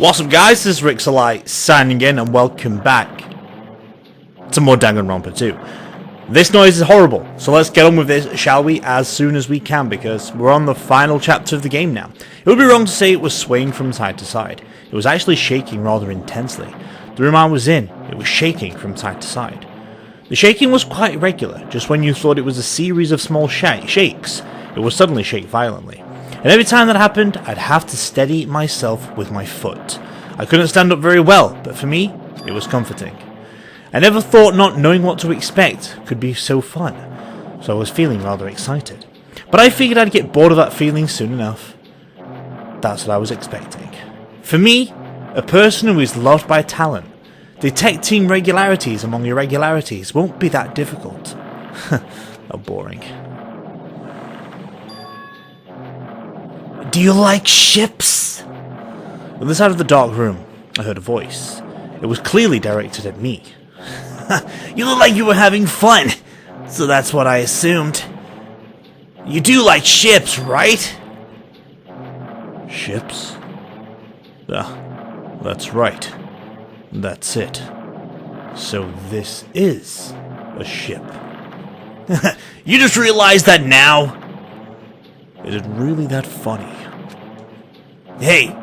What's up guys, this is Rixxalight signing in and welcome back to more Danganronpa 2. This noise is horrible, so let's get on with this, shall we, as soon as we can, because we're on the final chapter of the game now. It would be wrong to say it was swaying from side to side. It was actually shaking rather intensely. The room I was in, it was shaking from side to side. The shaking was quite irregular. Just when you thought it was a series of small shakes, it would suddenly shake violently. And every time that happened, I'd have to steady myself with my foot. I couldn't stand up very well, but for me, it was comforting. I never thought not knowing what to expect could be so fun, so I was feeling rather excited. But I figured I'd get bored of that feeling soon enough. That's what I was expecting. For me, a person who is loved by talent, detecting regularities among irregularities won't be that difficult. How boring. Do you like ships? On the side of the dark room, I heard a voice. It was clearly directed at me. You look like you were having fun, so that's what I assumed. You do like ships, right? Ships? That's right. That's it. So this is a ship. You just realized that now? Is it really that funny? Hey,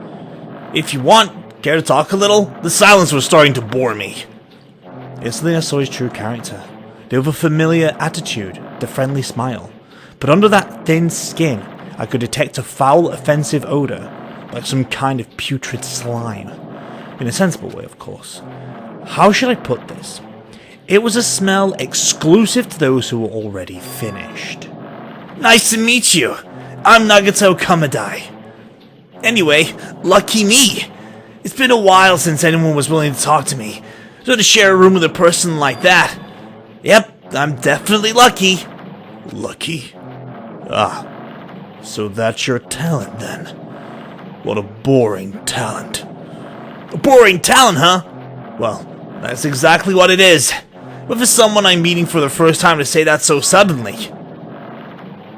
if you want, care to talk a little? The silence was starting to bore me. Instantly I saw his true character. The over-familiar attitude, the friendly smile. But under that thin skin, I could detect a foul, offensive odor, like some kind of putrid slime. In a sensible way, of course. How should I put this? It was a smell exclusive to those who were already finished. Nice to meet you. I'm Nagato Kamadai. Anyway, lucky me. It's been a while since anyone was willing to talk to me. So to share a room with a person like that. Yep, I'm definitely lucky. Lucky? So that's your talent then. What a boring talent. A boring talent, huh? Well, that's exactly what it is. But for someone I'm meeting for the first time to say that so suddenly.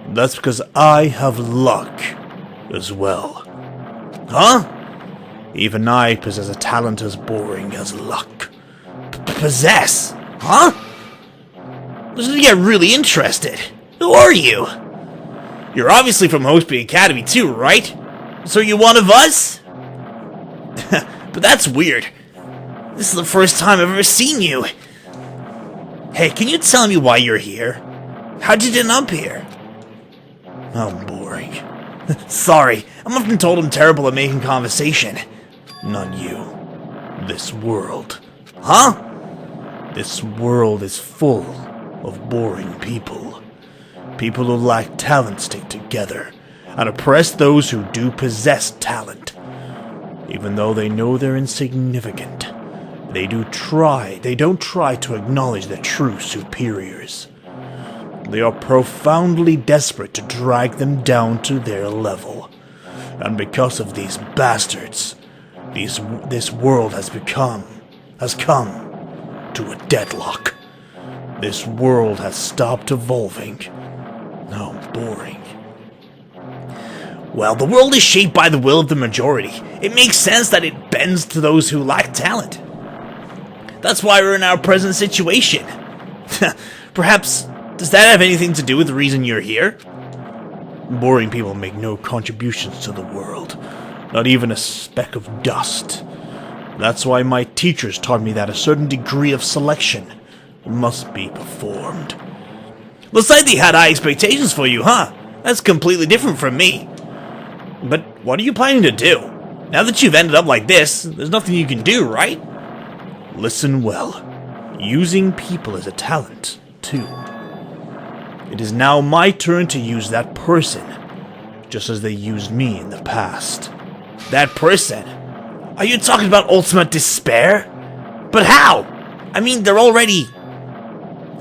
That's because I have luck as well. Huh? Even I possess a talent as boring as luck. Possess? Huh? This is get really interested. Who are you? You're obviously from Hostby Academy too, right? So you're one of us? But that's weird. This is the first time I've ever seen you. Hey, can you tell me why you're here? How'd you get up here? How boring. Sorry, I'm often told I'm terrible at making conversation. Not you. This world. Huh? This world is full of boring people. People who lack talent stick together and oppress those who do possess talent. Even though they know they're insignificant, they don't try to acknowledge their true superiors. They are profoundly desperate to drag them down to their level. And because of these bastards, this world has come to a deadlock. This world has stopped evolving. How boring. Well, the world is shaped by the will of the majority. It makes sense that it bends to those who lack talent. That's why we're in our present situation. Perhaps, does that have anything to do with the reason you're here? Boring people make no contributions to the world. Not even a speck of dust. That's why my teachers taught me that a certain degree of selection must be performed. Looks like they had high expectations for you, huh? That's completely different from me. But what are you planning to do? Now that you've ended up like this, there's nothing you can do, right? Listen well. Using people is a talent, too. It is now my turn to use that person, just as they used me in the past. That person? Are you talking about ultimate despair? But how? I mean, they're already...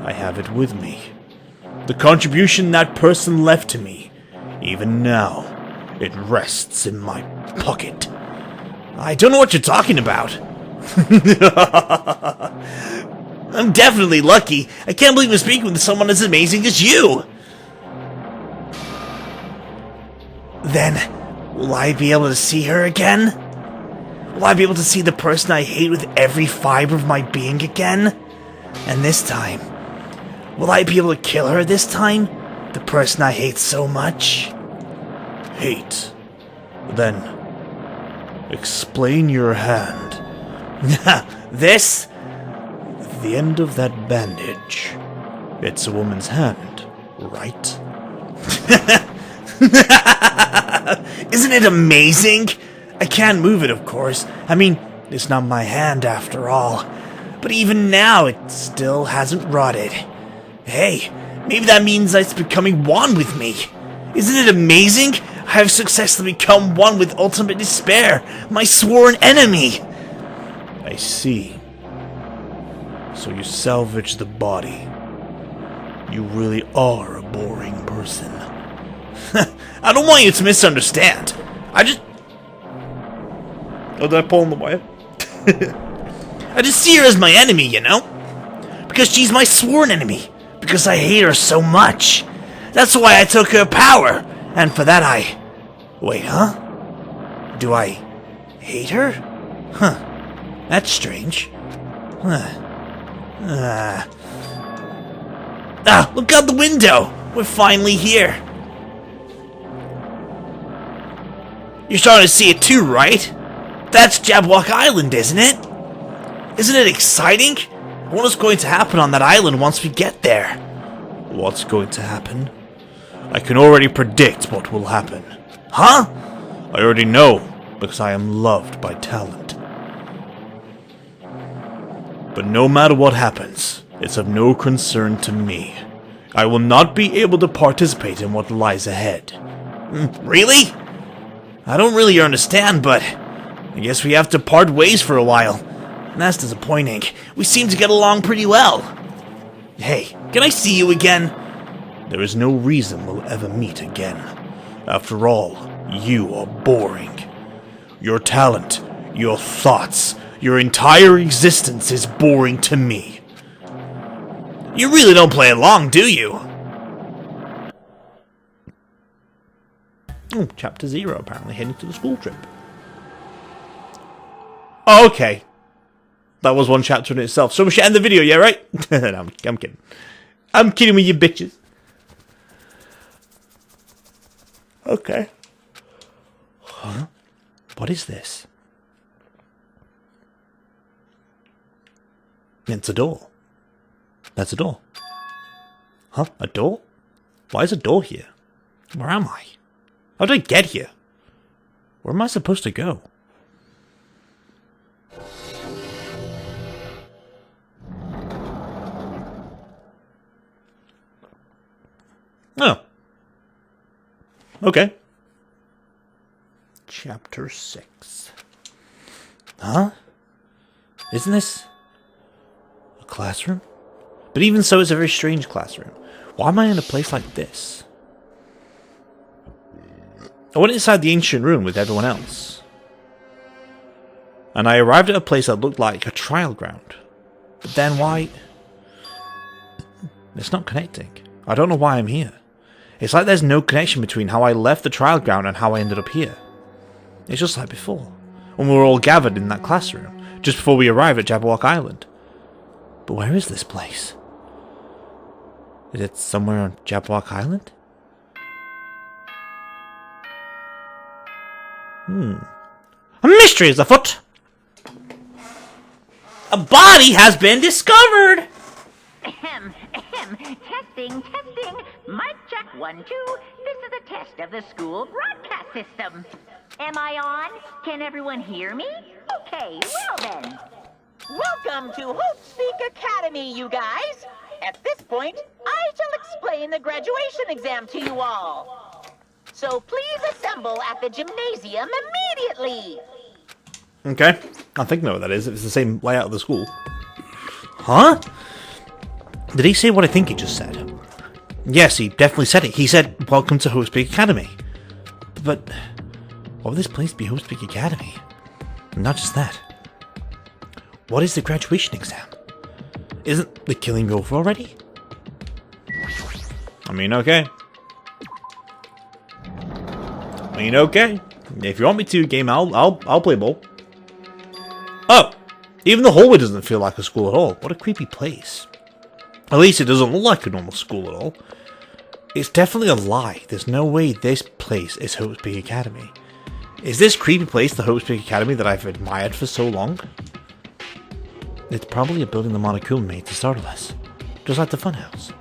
I have it with me. The contribution that person left to me, even now, it rests in my pocket. I don't know what you're talking about. I'm definitely lucky. I can't believe I'm speaking with someone as amazing as you. Then, will I be able to see her again? Will I be able to see the person I hate with every fiber of my being again? And this time, will I be able to kill her this time? The person I hate so much? Hate. Then, explain your hand. This? At the end of that bandage, it's a woman's hand, right? Isn't it amazing? I can't move it, of course. I mean, it's not my hand after all. But even now, it still hasn't rotted. Hey, maybe that means it's becoming one with me. Isn't it amazing? I have successfully become one with ultimate despair, my sworn enemy. I see. So you salvage the body. You really are a boring person. I don't want you to misunderstand. I just... Oh, did I pull on the wire? I just see her as my enemy, you know? Because she's my sworn enemy. Because I hate her so much. That's why I took her power. And for that I... Wait, huh? Do I hate her? Huh. That's strange. Look out the window! We're finally here. You're starting to see it too, right? That's Jabberwock Island, isn't it? Isn't it exciting? What is going to happen on that island once we get there? What's going to happen? I can already predict what will happen. Huh? I already know, because I am loved by talent. But no matter what happens, it's of no concern to me. I will not be able to participate in what lies ahead. Really? I don't really understand, but I guess we have to part ways for a while. And that's disappointing. We seem to get along pretty well. Hey, can I see you again? There is no reason we'll ever meet again. After all, you are boring. Your talent, your thoughts, your entire existence is boring to me. You really don't play along, do you? Oh, chapter 0, apparently heading to the school trip. Oh, okay. That was one chapter in itself. So we should end the video, yeah, right? No, I'm kidding. I'm kidding with you bitches. Okay. Huh? What is this? It's a door. That's a door. Huh? A door? Why is a door here? Where am I? How did I get here? Where am I supposed to go? Oh. Okay. Chapter 6. Huh? Isn't this a classroom? But even so, it's a very strange classroom. Why am I in a place like this? I went inside the ancient room with everyone else. And I arrived at a place that looked like a trial ground. But then why? It's not connecting. I don't know why I'm here. It's like there's no connection between how I left the trial ground and how I ended up here. It's just like before, when we were all gathered in that classroom, just before we arrived at Jabberwock Island. But where is this place? Is it somewhere on Jabberwock Island? A mystery is afoot! A body has been discovered! Ahem, ahem. Testing, testing. Mic check 1, 2. This is a test of the school broadcast system. Am I on? Can everyone hear me? Okay, well then. Welcome to Hope Speak Academy, you guys. At this point, I shall explain the graduation exam to you all. So please assemble at the gymnasium immediately. Okay, I think I know what that is. It's the same layout of the school. Huh? Did he say what I think he just said? Yes, he definitely said it. He said, "Welcome to Hope Speak Academy." But why would this place be Hope Speak Academy? And not just that. What is the graduation exam? Isn't the killing over already? I mean, okay. Okay. If you want me to, game, I'll play ball. Oh, even the hallway doesn't feel like a school at all. What a creepy place. At least it doesn't look like a normal school at all. It's definitely a lie. There's no way this place is Hope's Peak Academy. Is this creepy place the Hope's Peak Academy that I've admired for so long? It's probably a building the Monokuma made to startle us. Just like the funhouse.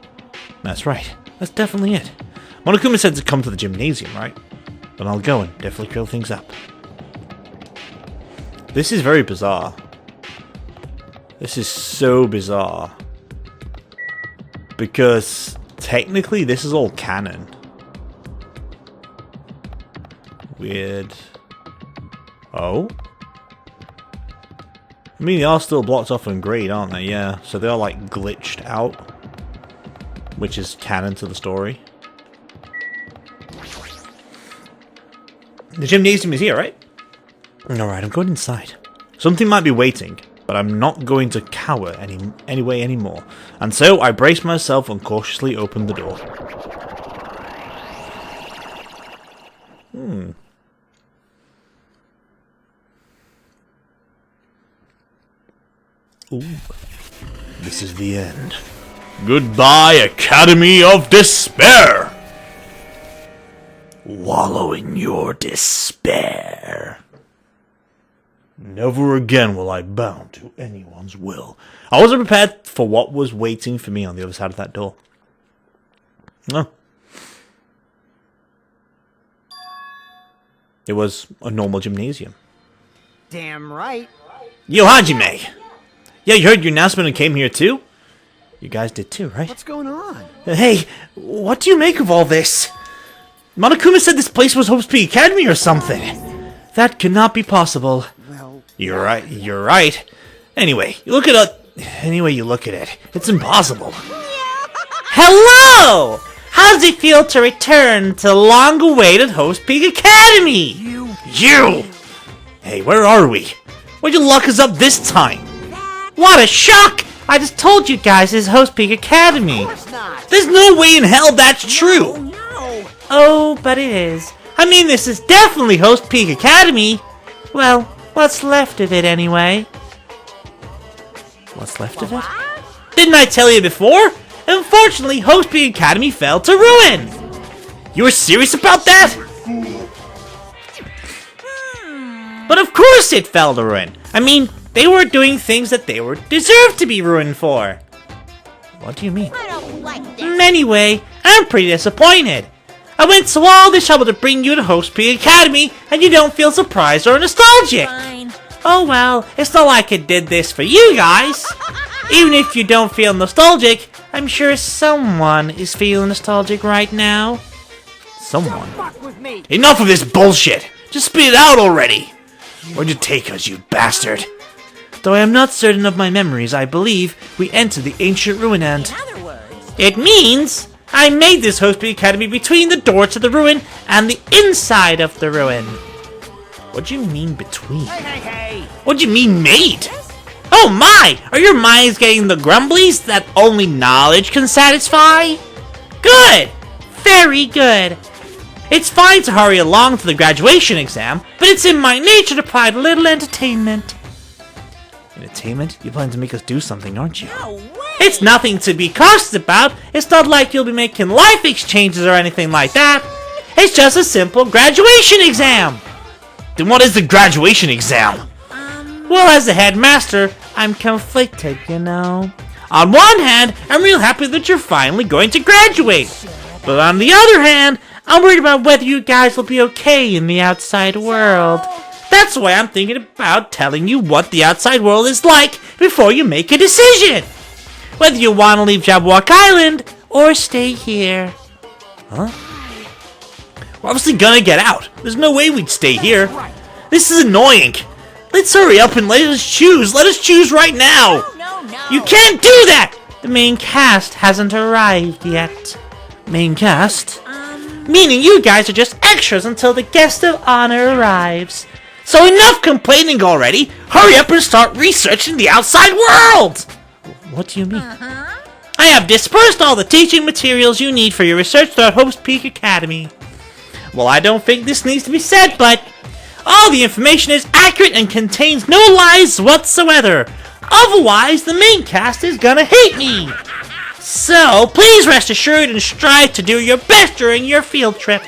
That's right. That's definitely it. Monokuma said to come to the gymnasium, right? Then I'll go and definitely clear things up. This is very bizarre. This is so bizarre. Because technically this is all canon. Weird. Oh? I mean, they are still blocked off in grade, aren't they? Yeah, so they are like glitched out. Which is canon to the story. The gymnasium is here, right? Alright, I'm going inside. Something might be waiting, but I'm not going to cower anyway anymore. And so I brace myself and cautiously open the door. Ooh. This is the end. Goodbye, Academy of Despair! Wallow in your despair. Never again will I bow to anyone's will. I wasn't prepared for what was waiting for me on the other side of that door. No. It was a normal gymnasium. Damn right. Yo, Hajime! Yeah, you heard your announcement and came here too? You guys did too, right? What's going on? Hey, what do you make of all this? Monokuma said this place was Hope's Peak Academy or something. That cannot be possible. Well, You're right. Anyway, you look at it. Anyway, you look at it. It's impossible. Hello! How does it feel to return to long-awaited Hope's Peak Academy? You! Hey, where are we? Why'd you lock us up this time? What a shock! I just told you guys this is Hope's Peak Academy. There's no way in hell that's true. no. Oh, but it is. I mean, this is definitely Hope's Peak Academy. Well, what's left of it anyway? What's left of it? Didn't I tell you before? Unfortunately, Hope's Peak Academy fell to ruin. You were serious about that? But of course it fell to ruin. I mean, they were doing things that they were deserved to be ruined for. What do you mean? I don't like this. Anyway, I'm pretty disappointed. I went to all this trouble to bring you to Hope's Peak Academy, and you don't feel surprised or nostalgic. Fine. Oh well, it's not like I did this for you guys. Even if you don't feel nostalgic, I'm sure someone is feeling nostalgic right now. Someone? Fuck with me. Enough of this bullshit! Just spit it out already! Where'd you take us, you bastard? Though I am not certain of my memories, I believe we entered the ancient ruin and... In other words, It means I made this Hope's Peak Academy between the door to the ruin and the inside of the ruin. What do you mean between? Hey. What do you mean made? Oh my! Are your minds getting the grumblies that only knowledge can satisfy? Good! Very good. It's fine to hurry along to the graduation exam, but it's in my nature to provide a little entertainment. Entertainment? You plan to make us do something, aren't you? no way. It's nothing to be cautious about. It's not like you'll be making life exchanges or anything like that. It's just a simple graduation exam. Then what is the graduation exam? Well, as the headmaster, I'm conflicted, you know. On one hand, I'm real happy that you're finally going to graduate. But on the other hand, I'm worried about whether you guys will be okay in the outside world. That's why I'm thinking about telling you what the outside world is like before you make a decision. Whether you want to leave Jabberwock Island or stay here. Huh? We're obviously gonna get out. There's no way we'd stay here. This is annoying. Let's hurry up and let us choose. Let us choose right now. No. You can't do that! The main cast hasn't arrived yet. Main cast? Meaning you guys are just extras until the guest of honor arrives. So enough complaining already! Hurry up and start researching the outside world! What do you mean? I have dispersed all the teaching materials you need for your research throughout Hope's Peak Academy. Well, I don't think this needs to be said, but All the information is accurate and contains no lies whatsoever. Otherwise, the main cast is gonna hate me. So, please rest assured and strive to do your best during your field trip.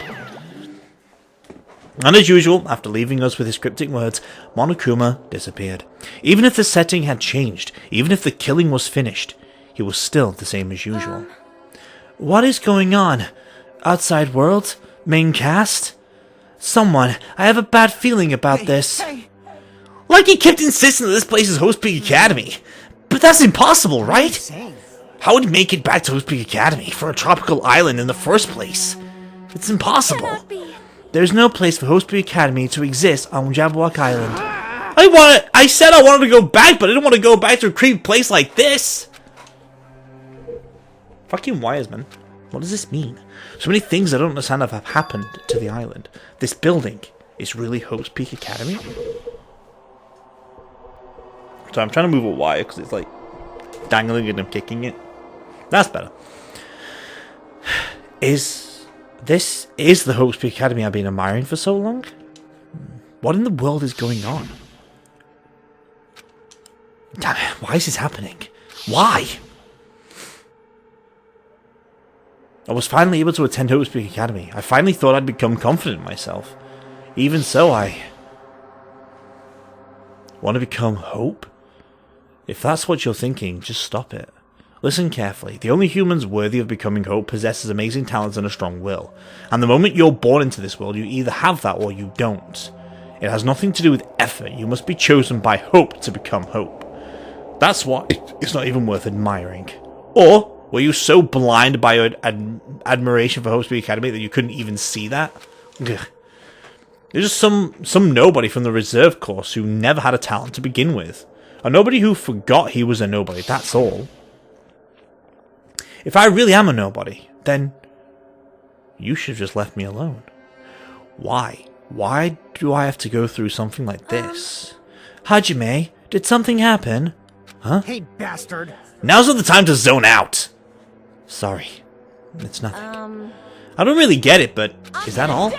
And as usual, after leaving us with his cryptic words, Monokuma disappeared. Even if the setting had changed, even if the killing was finished, he was still the same as usual. What is going on? Outside world? Main cast? Someone, I have a bad feeling about this. Like he kept insisting that this place is Host Peak Academy. But that's impossible, right? How would he make it back to Host Peak Academy for a tropical island in the first place? It's impossible. There's no place for Host Peak Academy to exist on Jabberwock Island. I said I wanted to go back, but I didn't want to go back to a creepy place like this. Fucking wires, man. What does this mean? So many things I don't understand have happened to the island. This building is really Host Peak Academy? So I'm trying to move a wire because it's like dangling and I'm kicking it. That's better. This is the Host Peak Academy I've been admiring for so long? What in the world is going on? Damn it, why is this happening? Why? I was finally able to attend Host Peak Academy. I finally thought I'd become confident in myself. Even so, I want to become Hope? If that's what you're thinking, just stop it. Listen carefully. The only humans worthy of becoming Hope possesses amazing talents and a strong will. And the moment you're born into this world, you either have that or you don't. It has nothing to do with effort. You must be chosen by Hope to become Hope. That's why it's not even worth admiring. Or were you so blind by your admiration for Hope Peak Academy that you couldn't even see that? Ugh. There's just some nobody from the reserve course who never had a talent to begin with. A nobody who forgot he was a nobody, that's all. If I really am a nobody, then you should have just left me alone. Why? Why do I have to go through something like this? Hajime, did something happen? Huh? Hey, bastard. Now's not the time to zone out. Sorry. It's nothing. I don't really get it, but is that all?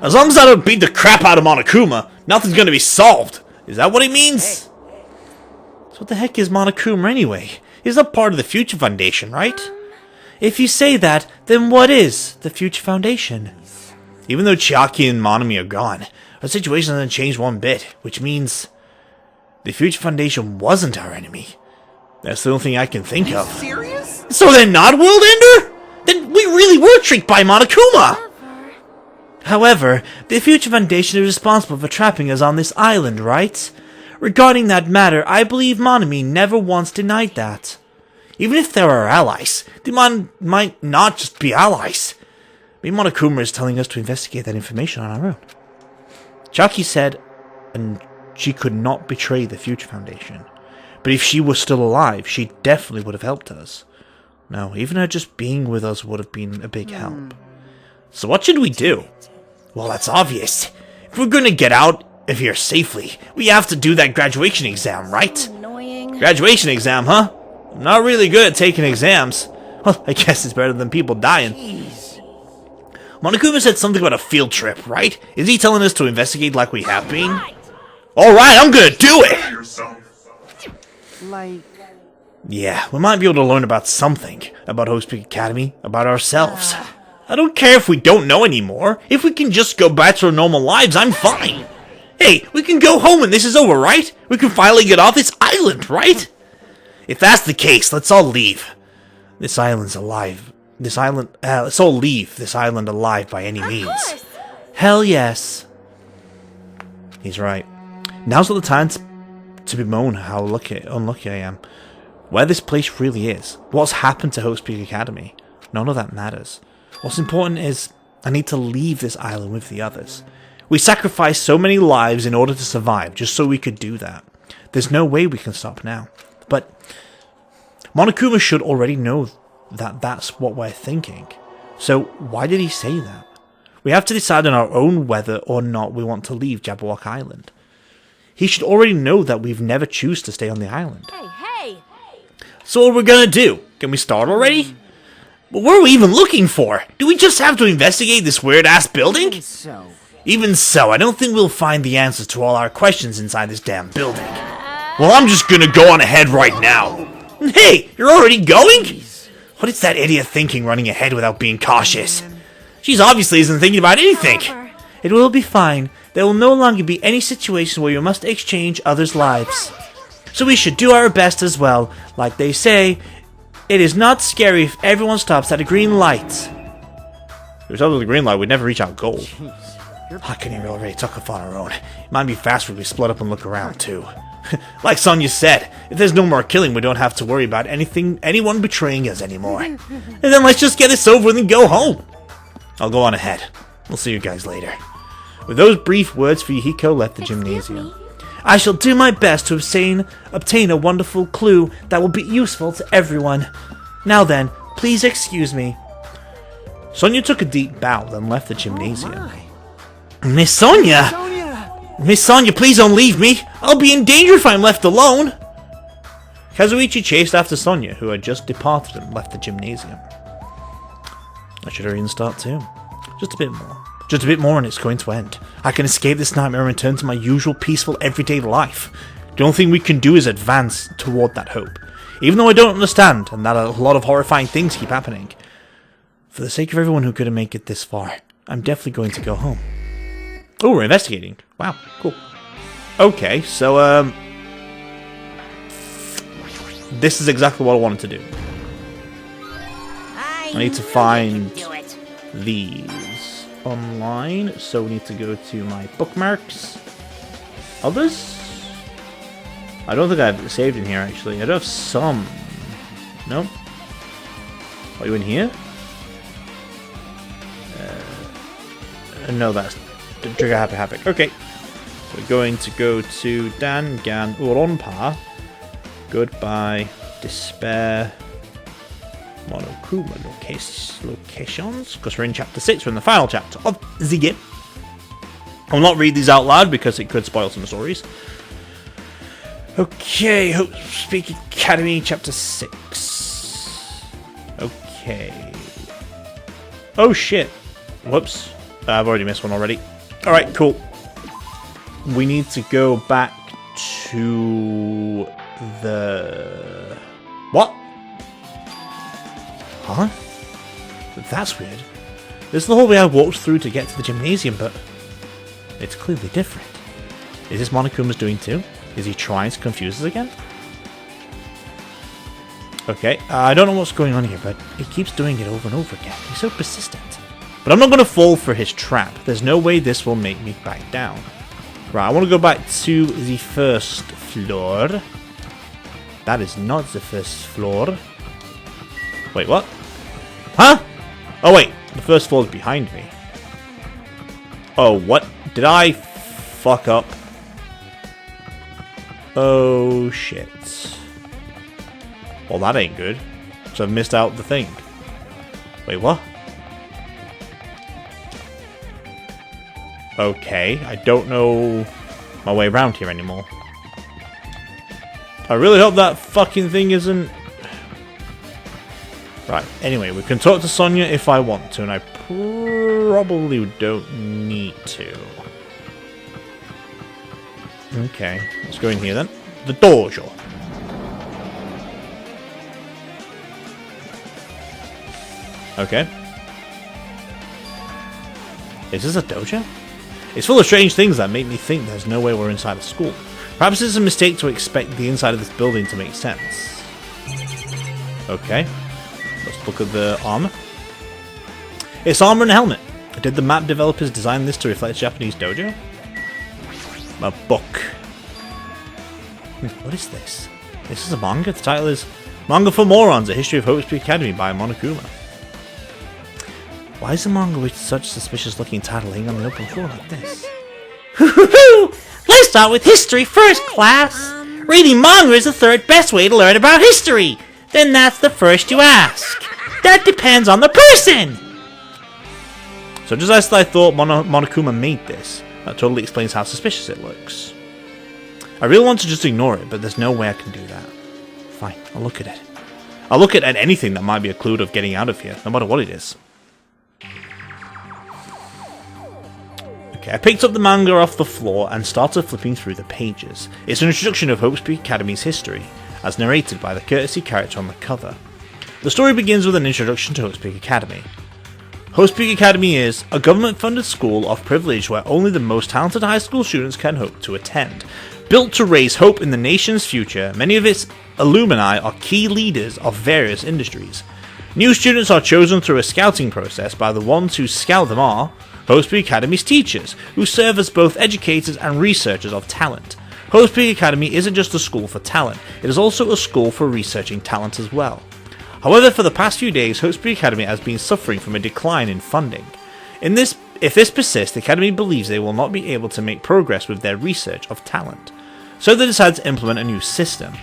As long as I don't beat the crap out of Monokuma, nothing's gonna be solved. Is that what he means? So what the heck is Monokuma anyway? He's not part of the Future Foundation, right? If you say that, then what is the Future Foundation? Even though Chiaki and Monami are gone, our situation hasn't changed one bit, which means the Future Foundation wasn't our enemy. That's the only thing I can think of. Serious? So they're not World Ender? Then we really were tricked by Monokuma! However, the Future Foundation is responsible for trapping us on this island, right? Regarding that matter, I believe Monami never once denied that. Even if they're our allies, they might not just be allies. Maybe Monokuma is telling us to investigate that information on our own. Chiaki said, and she could not betray the Future Foundation. But if she was still alive, she definitely would have helped us. No, even her just being with us would have been a big help. So what should we do? Well, that's obvious. If we're gonna get out of here safely, we have to do that graduation exam, right? Annoying. Graduation exam, huh? I'm not really good at taking exams. Well, I guess it's better than people dying. Monokuma said something about a field trip, right? Is he telling us to investigate like we have been? Alright, I'm gonna do it! Like... Yeah, we might be able to learn about something. About Host Peak Academy, about ourselves. I don't care if we don't know anymore. If we can just go back to our normal lives, I'm fine. Hey, we can go home when this is over, right? We can finally get off this island, right? If that's the case, let's all leave. This island's alive. Let's all leave this island alive by any means. Hell yes. He's right. Now's not the time to bemoan how unlucky I am. Where this place really is. What's happened to Host Peak Academy. None of that matters. What's important is I need to leave this island with the others. We sacrificed so many lives in order to survive, just so we could do that. There's no way we can stop now. But Monokuma should already know that that's what we're thinking. So why did he say that? We have to decide on our own whether or not we want to leave Jabberwock Island. He should already know that we've never choose to stay on the island. Hey! So what are we gonna do? Can we start already? But what are we even looking for? Do we just have to investigate this weird-ass building? So... Even so, I don't think we'll find the answers to all our questions inside this damn building. Well, I'm just gonna go on ahead right now. Hey, you're already going? What is that idiot thinking running ahead without being cautious? She's obviously isn't thinking about anything. It will be fine. There will no longer be any situation where you must exchange others' lives. So we should do our best as well. Like they say, it is not scary if everyone stops at a green light. If we stopped at a green light, we'd never reach our goal. How can you already talk off on our own? It might be faster if we split up and look around too. Like Sonya said, if there's no more killing, we don't have to worry about anyone betraying us anymore. And then let's just get this over with and go home. I'll go on ahead. We'll see you guys later. With those brief words, Fuyuhiko left the gymnasium. I shall do my best to obtain a wonderful clue that will be useful to everyone. Now then, please excuse me. Sonya took a deep bow, then left the gymnasium. Miss Sonya! Miss Sonya, please don't leave me! I'll be in danger if I'm left alone! Kazuichi chased after Sonya, who had just departed and left the gymnasium. I should hurry and start too. Just a bit more. Just a bit more and it's going to end. I can escape this nightmare and return to my usual peaceful everyday life. The only thing we can do is advance toward that hope. Even though I don't understand, and that a lot of horrifying things keep happening. For the sake of everyone who couldn't make it this far, I'm definitely going to go home. Oh, we're investigating. Wow, cool. Okay, so, this is exactly what I wanted to do. I need to find these online, so we need to go to my bookmarks. Others? I don't think I have it saved in here, actually. I do have some. No? Are you in here? No, that's Trigger Happy Havoc. Okay. We're going to go to Danganronpa. Goodbye. Despair. Monokuma locations. Because we're in chapter 6. We're in the final chapter of the game. I'll not read these out loud because it could spoil some stories. Okay. Hope Speak Academy chapter 6. Okay. Oh shit. Whoops. I've already missed one already. Alright, cool. We need to go back to the... What? Huh? That's weird. This is the hallway I walked through to get to the gymnasium, but it's clearly different. Is this Monokuma's doing too? Is he trying to confuse us again? Okay, I don't know what's going on here, but he keeps doing it over and over again. He's so persistent. But I'm not going to fall for his trap. There's no way this will make me back down. Right, I want to go back to the first floor. That is not the first floor. Wait, what? Huh? Oh, wait. The first floor is behind me. Oh, what? Did I fuck up? Oh, shit. Well, that ain't good. So I've missed out the thing. Wait, what? Okay, I don't know my way around here anymore. I really hope that fucking thing isn't... Right, anyway, we can talk to Sonya if I want to, and I probably don't need to. Okay, let's go in here then. The dojo. Okay. Is this a dojo? It's full of strange things that make me think there's no way we're inside a school. Perhaps it's a mistake to expect the inside of this building to make sense. Okay. Let's look at the armor. It's armor and a helmet. Did the map developers design this to reflect Japanese dojo? A book. What is this? This is a manga? The title is Manga for Morons, A History of Hope Speak Academy by Monokuma. Why is a manga with such suspicious looking title laying on the open floor like this? Let's start with history first, class! Reading manga is the third best way to learn about history! Then that's the first you ask. That depends on the person! So just as I thought Monokuma made this, that totally explains how suspicious it looks. I really want to just ignore it, but there's no way I can do that. Fine, I'll look at it. I'll look at anything that might be a clue of getting out of here, no matter what it is. Okay, I picked up the manga off the floor and started flipping through the pages. It's an introduction of Hope's Peak Academy's history, as narrated by the courtesy character on the cover. The story begins with an introduction to Hope's Peak Academy. Hope's Peak Academy is a government-funded school of privilege where only the most talented high school students can hope to attend. Built to raise hope in the nation's future, many of its alumni are key leaders of various industries. New students are chosen through a scouting process by the ones who scout them are Hope's Peak Academy's teachers, who serve as both educators and researchers of talent. Hope's Peak Academy isn't just a school for talent, it is also a school for researching talent as well. However, for the past few days, Hope's Peak Academy has been suffering from a decline in funding. If this persists, the Academy believes they will not be able to make progress with their research of talent. So they decide to implement a new system,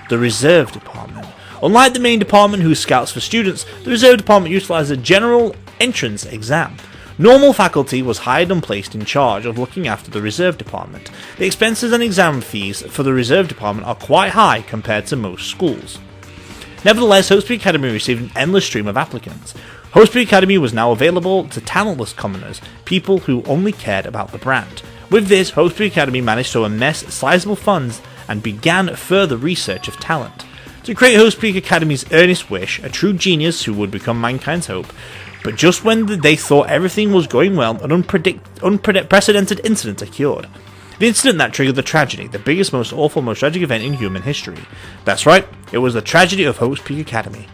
the Reserve Department. Unlike the main department who scouts for students, the Reserve Department utilizes a general entrance exam. Normal faculty was hired and placed in charge of looking after the Reserve Department. The expenses and exam fees for the Reserve Department are quite high compared to most schools. Nevertheless, Hope's Peak Academy received an endless stream of applicants. Hope's Peak Academy was now available to talentless commoners, people who only cared about the brand. With this, Hope's Peak Academy managed to amass sizable funds and began further research of talent. To create Hope's Peak Academy's earnest wish, a true genius who would become mankind's hope. But just when they thought everything was going well, an unprecedented incident occurred. The incident that triggered the tragedy, the biggest, most awful, most tragic event in human history. That's right, it was the tragedy of Hope's Peak Academy.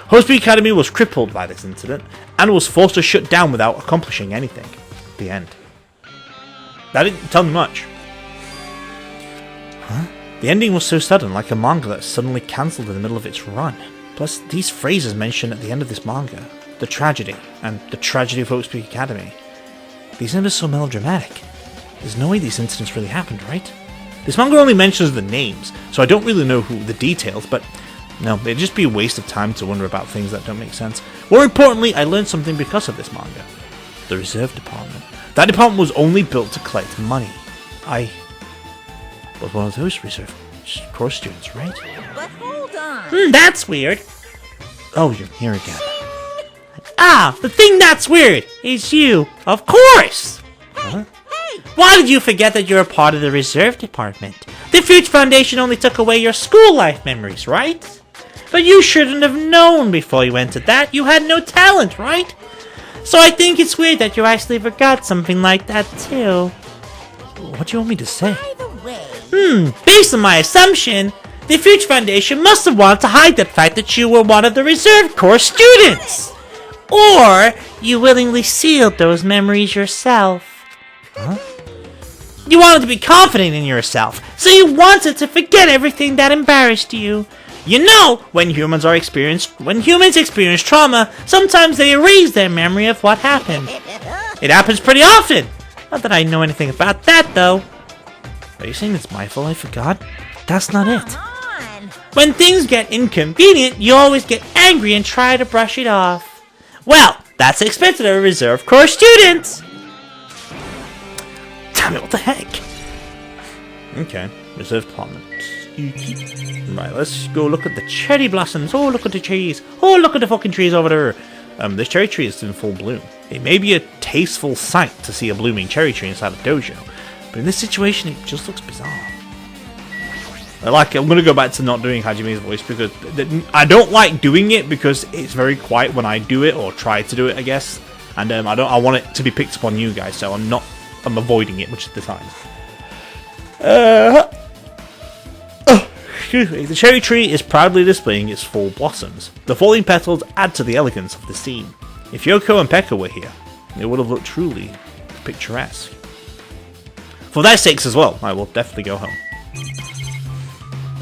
Hope's Peak Academy was crippled by this incident, and was forced to shut down without accomplishing anything. The end. That didn't tell me much. Huh? The ending was so sudden, like a manga that's suddenly cancelled in the middle of its run. Plus, these phrases mentioned at the end of this manga, the tragedy, and the tragedy of Hope's Peak Academy. These numbers are so melodramatic. There's no way these incidents really happened, right? This manga only mentions the names, so I don't really know the details, but no, it'd just be a waste of time to wonder about things that don't make sense. More importantly, I learned something because of this manga. The Reserve Department. That department was only built to collect money. I was one of those Reserve Corps students, right? But hold on. That's weird. Oh, you're here again. Ah, the thing that's weird is you, of course! Huh? Why did you forget that you're a part of the Reserve Department? The Future Foundation only took away your school life memories, right? But you shouldn't have known before you entered that. You had no talent, right? So I think it's weird that you actually forgot something like that, too. What do you want me to say? By the way... Based on my assumption, the Future Foundation must have wanted to hide the fact that you were one of the Reserve Corps students. Or you willingly sealed those memories yourself. Huh? You wanted to be confident in yourself, so you wanted to forget everything that embarrassed you. You know, when humans experience trauma, sometimes they erase their memory of what happened. It happens pretty often. Not that I know anything about that, though. Are you saying it's my fault I forgot? That's not it. Come on. When things get inconvenient, you always get angry and try to brush it off. Well, that's expected of a Reserve Corps student. Damn it, what the heck? Okay, Reserve Department. Right, let's go look at the cherry blossoms. Oh, look at the trees. Oh, look at the fucking trees over there. This cherry tree is in full bloom. It may be a tasteful sight to see a blooming cherry tree inside a dojo, but in this situation, it just looks bizarre. I'm going to go back to not doing Hajime's voice because I don't like doing it because it's very quiet when I do it or try to do it, I guess. And I want it to be picked up on you guys, so I'm avoiding it much of the time. Excuse me. The cherry tree is proudly displaying its full blossoms. The falling petals add to the elegance of the scene. If Yoko and Pekka were here, it would have looked truly picturesque. For their sakes as well, I will definitely go home.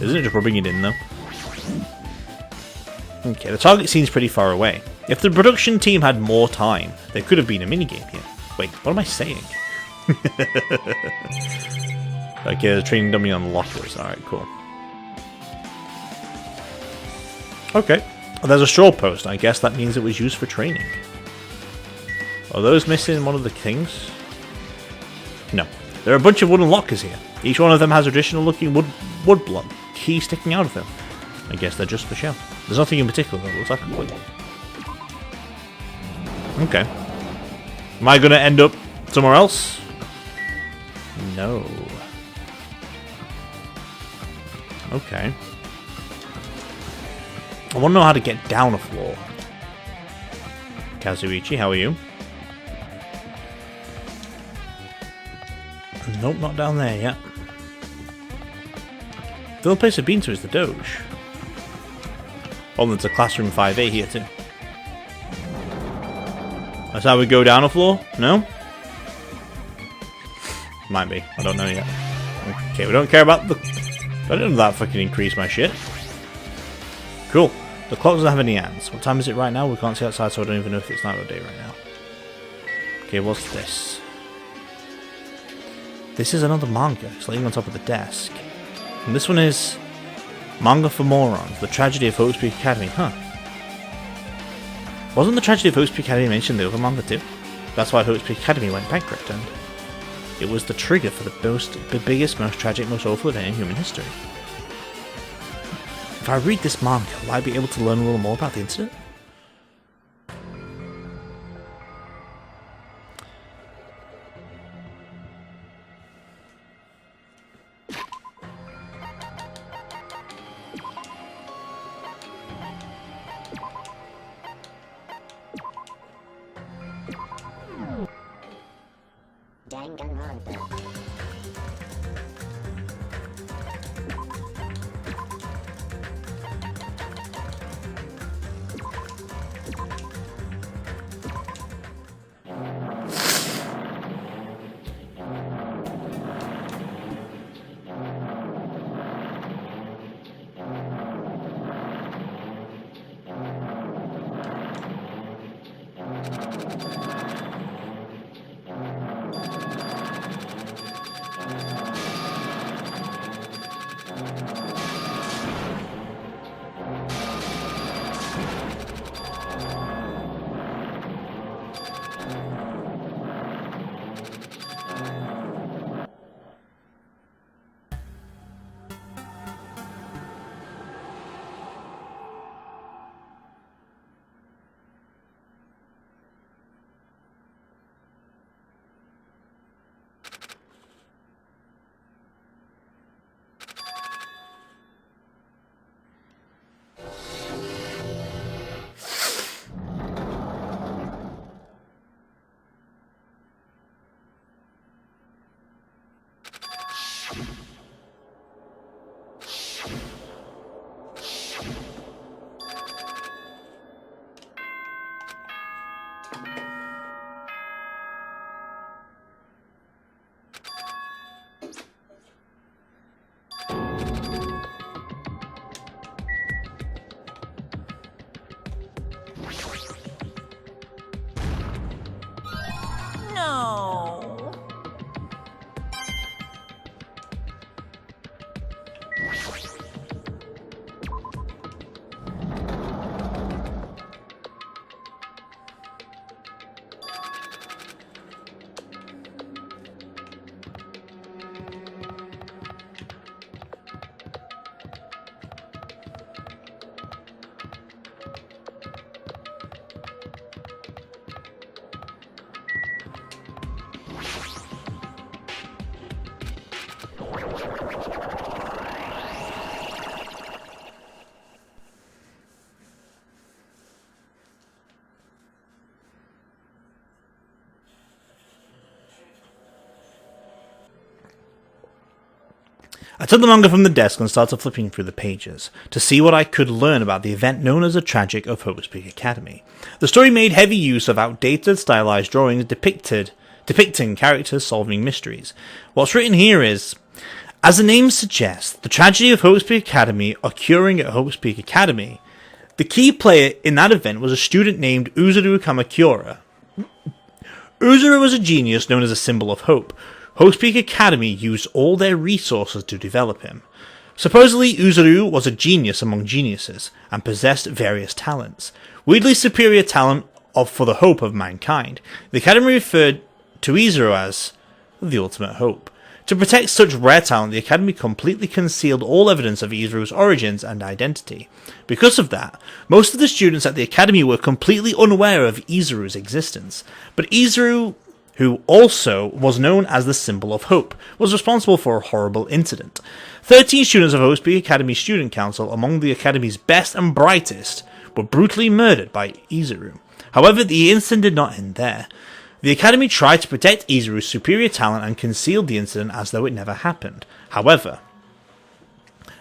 Isn't it just rubbing it in though? Okay, the target seems pretty far away. If the production team had more time, there could have been a minigame here. Wait, what am I saying? Okay, there's a training dummy on the lockers. Alright, cool. Okay. Well, there's a straw post. I guess that means it was used for training. Are those missing one of the things? No. There are a bunch of wooden lockers here. Each one of them has additional looking wood block key sticking out of them. I guess they're just for show. There's nothing in particular that looks like a clue. Okay. Am I going to end up somewhere else? No. Okay. I want to know how to get down a floor. Kazuichi, how are you? Nope, not down there yet. The only place I've been to is the Doge. Oh, there's a classroom 5A here too. That's how we go down a floor? No? Might be. I don't know yet. Okay, we don't care about the... I didn't know that fucking increased my shit. Cool. The clock doesn't have any hands. What time is it right now? We can't see outside, so I don't even know if it's night or day right now. Okay, what's this? This is another manga. It's laying on top of the desk. And this one is... Manga for Morons. The Tragedy of Hope's Peak Academy. Huh. Wasn't the Tragedy of Hope's Peak Academy mentioned in the other manga too? That's why Hope's Peak Academy went bankrupt, and... it was the trigger for the biggest, most tragic, most awful event in human history. If I read this manga, will I be able to learn a little more about the incident? Danganronpa. No. I took the manga from the desk and started flipping through the pages to see what I could learn about the event known as the Tragic of Hope's Peak Academy. The story made heavy use of outdated, stylized drawings depicting characters solving mysteries. What's written here is, as the name suggests, the tragedy of Hope's Peak Academy occurring at Hope's Peak Academy. The key player in that event was a student named Uzuru Kamakura. Uzuru was a genius known as a symbol of hope. Hope's Peak Academy used all their resources to develop him. Supposedly, Uzuru was a genius among geniuses, and possessed various talents. Weirdly superior talent for the hope of mankind. The Academy referred to Uzuru as the ultimate hope. To protect such rare talent, the Academy completely concealed all evidence of Izuru's origins and identity. Because of that, most of the students at the Academy were completely unaware of Izuru's existence. But Izuru, who also was known as the Symbol of Hope, was responsible for a horrible incident. 13 students of Hope's Peak Academy Student Council, among the Academy's best and brightest, were brutally murdered by Izuru. However, the incident did not end there. The Academy tried to protect Izuru's superior talent and concealed the incident as though it never happened. However,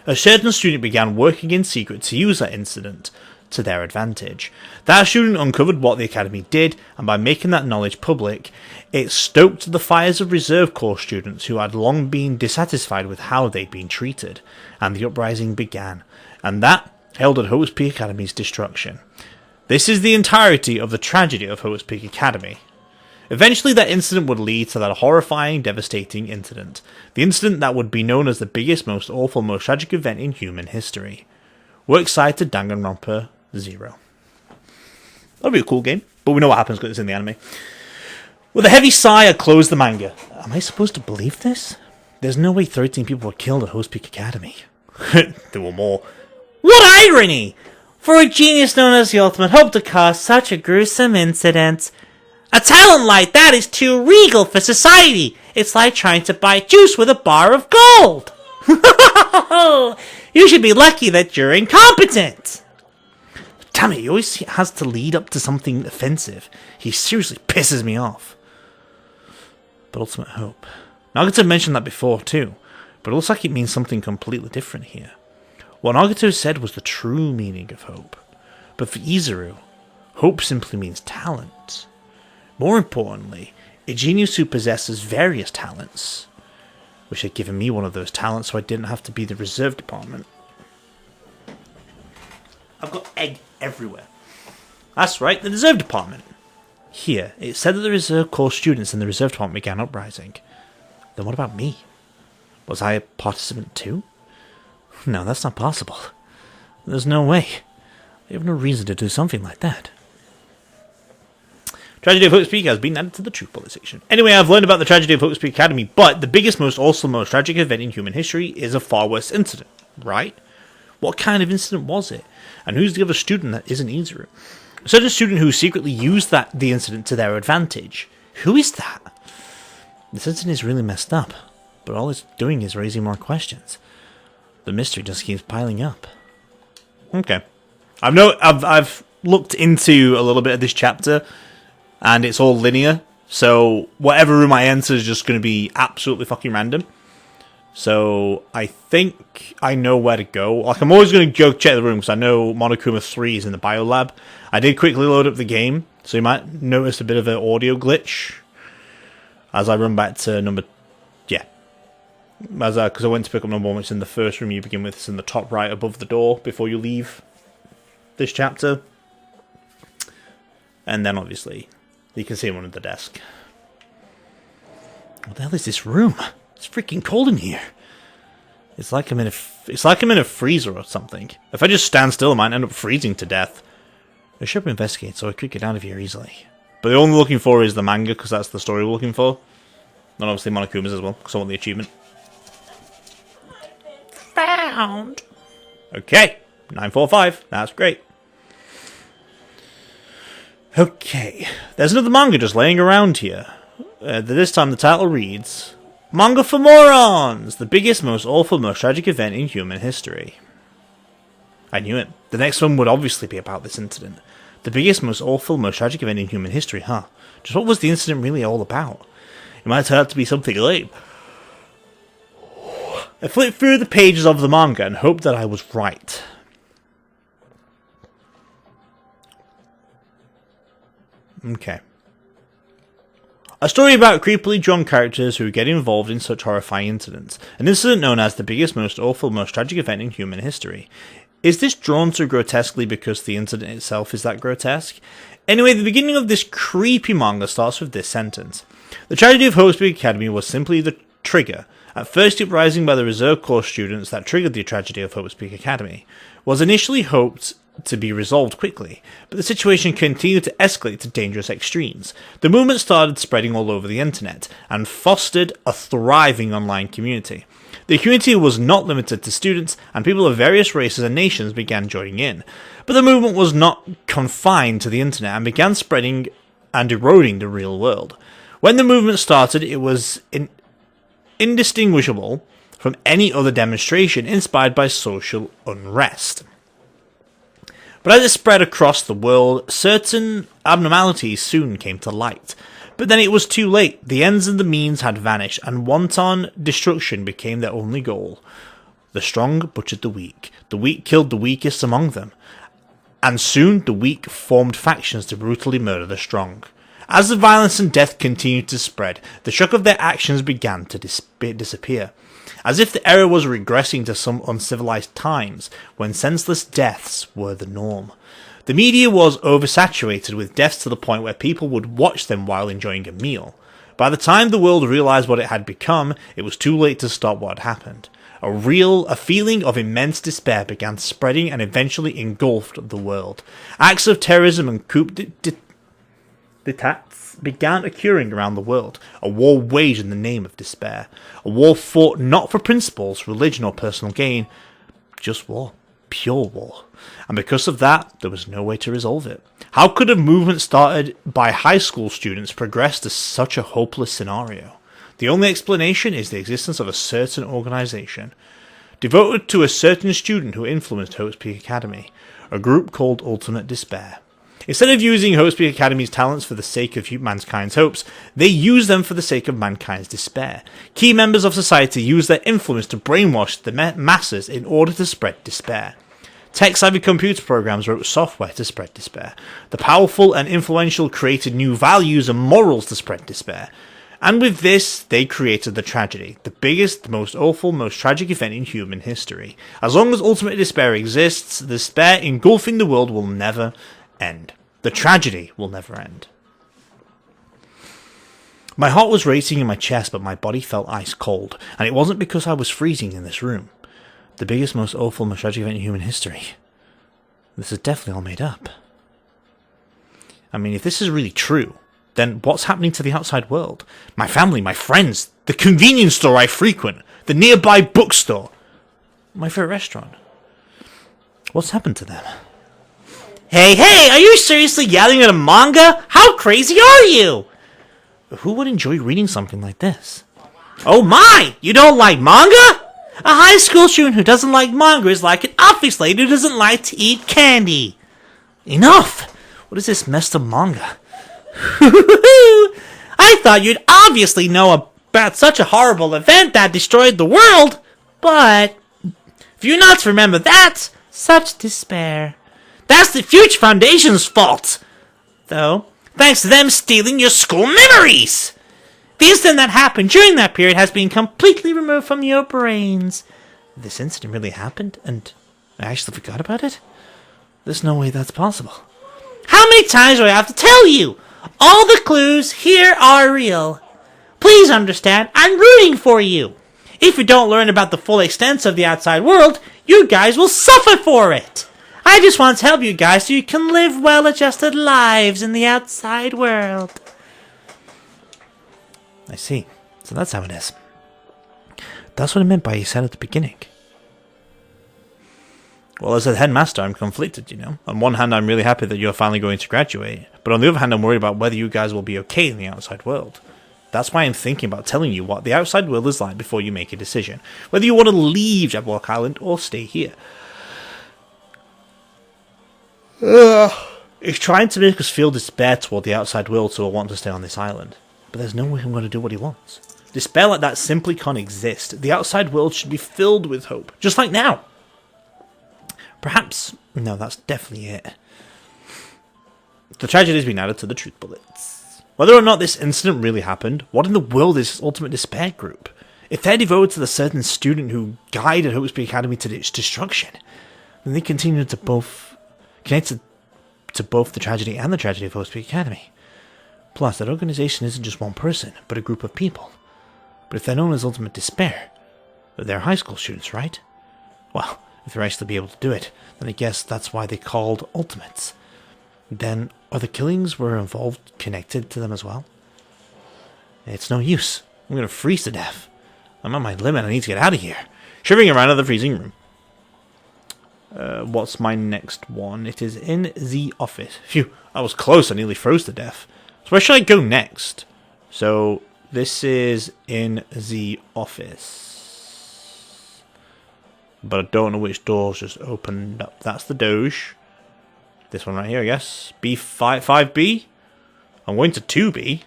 a certain student began working in secret to use that incident to their advantage. That student uncovered what the Academy did, and by making that knowledge public, it stoked the fires of Reserve Corps students who had long been dissatisfied with how they'd been treated, and the uprising began, and that heralded Hope's Peak Academy's destruction. This is the entirety of the tragedy of Hope's Peak Academy. Eventually that incident would lead to that horrifying, devastating incident. The incident that would be known as the biggest, most awful, most tragic event in human history. Works cited Danganronpa 0. That'll be a cool game, but we know what happens because it's in the anime. With a heavy sigh, I closed the manga. Am I supposed to believe this? There's no way 13 people were killed at Hope's Peak Academy. There were more. What irony! For a genius known as the Ultimate Hope to cause such a gruesome incident. A talent like that is too regal for society. It's like trying to buy juice with a bar of gold. You should be lucky that you're incompetent. Damn it, he always has to lead up to something offensive. He seriously pisses me off. But Ultimate Hope. Nagato mentioned that before too, but it looks like it means something completely different here. What Nagato said was the true meaning of hope. But for Izuru, hope simply means talent. More importantly, a genius who possesses various talents. Wish I'd given me one of those talents so I didn't have to be the reserve department. I've got egg everywhere. That's right, the reserve department. Here, it said that the reserve corps students in the reserve department began uprising. Then what about me? Was I a participant too? No, that's not possible. There's no way. I have no reason to do something like that. Tragedy of Hope's Peak has been added to the Truth Bullet section. Anyway, I've learned about the Tragedy of Hope's Peak Academy, but the biggest, most awesome, most tragic event in human history is a far worse incident, right? What kind of incident was it? And who's the other student that isn't Izuru? A certain student who secretly used the incident to their advantage. Who is that? This incident is really messed up, but all it's doing is raising more questions. The mystery just keeps piling up. Okay. I've looked into a little bit of this chapter, and it's all linear, so whatever room I enter is just going to be absolutely fucking random. So I think I know where to go. Like, I'm always going to go check the room, because I know Monokuma 3 is in the biolab. I did quickly load up the game, so you might notice a bit of an audio glitch as I run back to number... Yeah. Because I went to pick up number 1, which is in the first room you begin with. It's in the top right above the door before you leave this chapter. And then, obviously, you can see him under the desk. What the hell is this room? It's freaking cold in here. It's like I'm in a freezer or something. If I just stand still, I might end up freezing to death. I should investigate so I could get out of here easily. But the only looking for is the manga, because that's the story we're looking for. And obviously Monokuma's as well, because I want the achievement. Found! Okay, 945. That's great. Okay, there's another manga just laying around here. This time the title reads... Manga for Morons! The biggest, most awful, most tragic event in human history. I knew it. The next one would obviously be about this incident. The biggest, most awful, most tragic event in human history, huh? Just what was the incident really all about? It might turn out to be something lame. I flipped through the pages of the manga and hoped that I was right. Okay. A story about creepily drawn characters who get involved in such horrifying incidents. An incident known as the biggest, most awful, most tragic event in human history. Is this drawn so grotesquely because the incident itself is that grotesque? Anyway, the beginning of this creepy manga starts with this sentence. The tragedy of Hope's Peak Academy was simply the trigger. At first, the uprising by the Reserve Corps students that triggered the tragedy of Hope's Peak Academy was initially hoped to be resolved quickly, but the situation continued to escalate to dangerous extremes. The movement started spreading all over the internet, and fostered a thriving online community. The community was not limited to students, and people of various races and nations began joining in. But the movement was not confined to the internet, and began spreading and eroding the real world. When the movement started, it was indistinguishable from any other demonstration inspired by social unrest. But as it spread across the world, certain abnormalities soon came to light. But then it was too late. The ends and the means had vanished, and wanton destruction became their only goal. The strong butchered the weak killed the weakest among them, and soon the weak formed factions to brutally murder the strong. As the violence and death continued to spread, the shock of their actions began to disappear, as if the era was regressing to some uncivilized times when senseless deaths were the norm. The media was oversaturated with deaths to the point where people would watch them while enjoying a meal. By the time the world realized what it had become, it was too late to stop what had happened. A feeling of immense despair began spreading and eventually engulfed the world. Acts of terrorism and coup d'etats began occurring around the world. A war waged in the name of despair. A war fought not for principles, religion, or personal gain. Just war. Pure war. And because of that, there was no way to resolve it. How could a movement started by high school students progress to such a hopeless scenario? The only explanation is the existence of a certain organization, devoted to a certain student who influenced Hope's Peak Academy, a group called Ultimate Despair. Instead of using Hope's Peak Academy's talents for the sake of mankind's hopes, they use them for the sake of mankind's despair. Key members of society use their influence to brainwash the masses in order to spread despair. Tech-savvy computer programs wrote software to spread despair. The powerful and influential created new values and morals to spread despair. And with this, they created the tragedy, the biggest, the most awful, most tragic event in human history. As long as ultimate despair exists, the despair engulfing the world will never end. The tragedy will never end. My heart was racing in my chest, but my body felt ice cold, and it wasn't because I was freezing in this room. The biggest, most awful, most tragic event in human history. This is definitely all made up. I mean, if this is really true, then what's happening to the outside world? My family, my friends, the convenience store I frequent, the nearby bookstore, my favorite restaurant. What's happened to them? Hey, are you seriously yelling at a manga? How crazy are you? Who would enjoy reading something like this? Oh my! You don't like manga? A high school student who doesn't like manga is like an office lady who doesn't like to eat candy. Enough! What is this messed up manga? I thought you'd obviously know about such a horrible event that destroyed the world, but if you not remember that, such despair. That's the Future Foundation's fault, though, thanks to them stealing your school memories. The incident that happened during that period has been completely removed from your brains. This incident really happened, and I actually forgot about it? There's no way that's possible. How many times do I have to tell you? All the clues here are real. Please understand, I'm rooting for you. If you don't learn about the full extent of the outside world, you guys will suffer for it. I just want to help you guys so you can live well-adjusted lives in the outside world. I see. So that's how it is. That's what I meant by you said at the beginning. Well, as a headmaster, I'm conflicted, you know. On one hand, I'm really happy that you're finally going to graduate. But on the other hand, I'm worried about whether you guys will be okay in the outside world. That's why I'm thinking about telling you what the outside world is like before you make a decision. Whether you want to leave Jabberwock Island or stay here. He's trying to make us feel despair toward the outside world, so I want to stay on this island. But there's no way I'm going to do what he wants. Despair like that simply can't exist. The outside world should be filled with hope, just like now. Perhaps, no, that's definitely it. The tragedy has been added to the truth bullets. Whether or not this incident really happened, what in the world is this Ultimate Despair group? If they're devoted to the certain student who guided Hope's Peak Academy to its destruction, then they continue to both connected to both the tragedy and the tragedy of Hope's Peak Academy. Plus, that organization isn't just one person, but a group of people. But if they're known as Ultimate Despair, they're high school students, right? Well, if they're actually be able to do it, then I guess that's why they're called Ultimates. Then, are the killings were involved connected to them as well? It's no use. I'm going to freeze to death. I'm at my limit. I need to get out of here. Shivering around in the freezing room. What's my next one? It is in the office. Phew, I was close. I nearly froze to death. So where should I go next? So this is in the office. But I don't know which doors just opened up. That's the Doge. This one right here, I guess. B5, 5B? I'm going to 2B.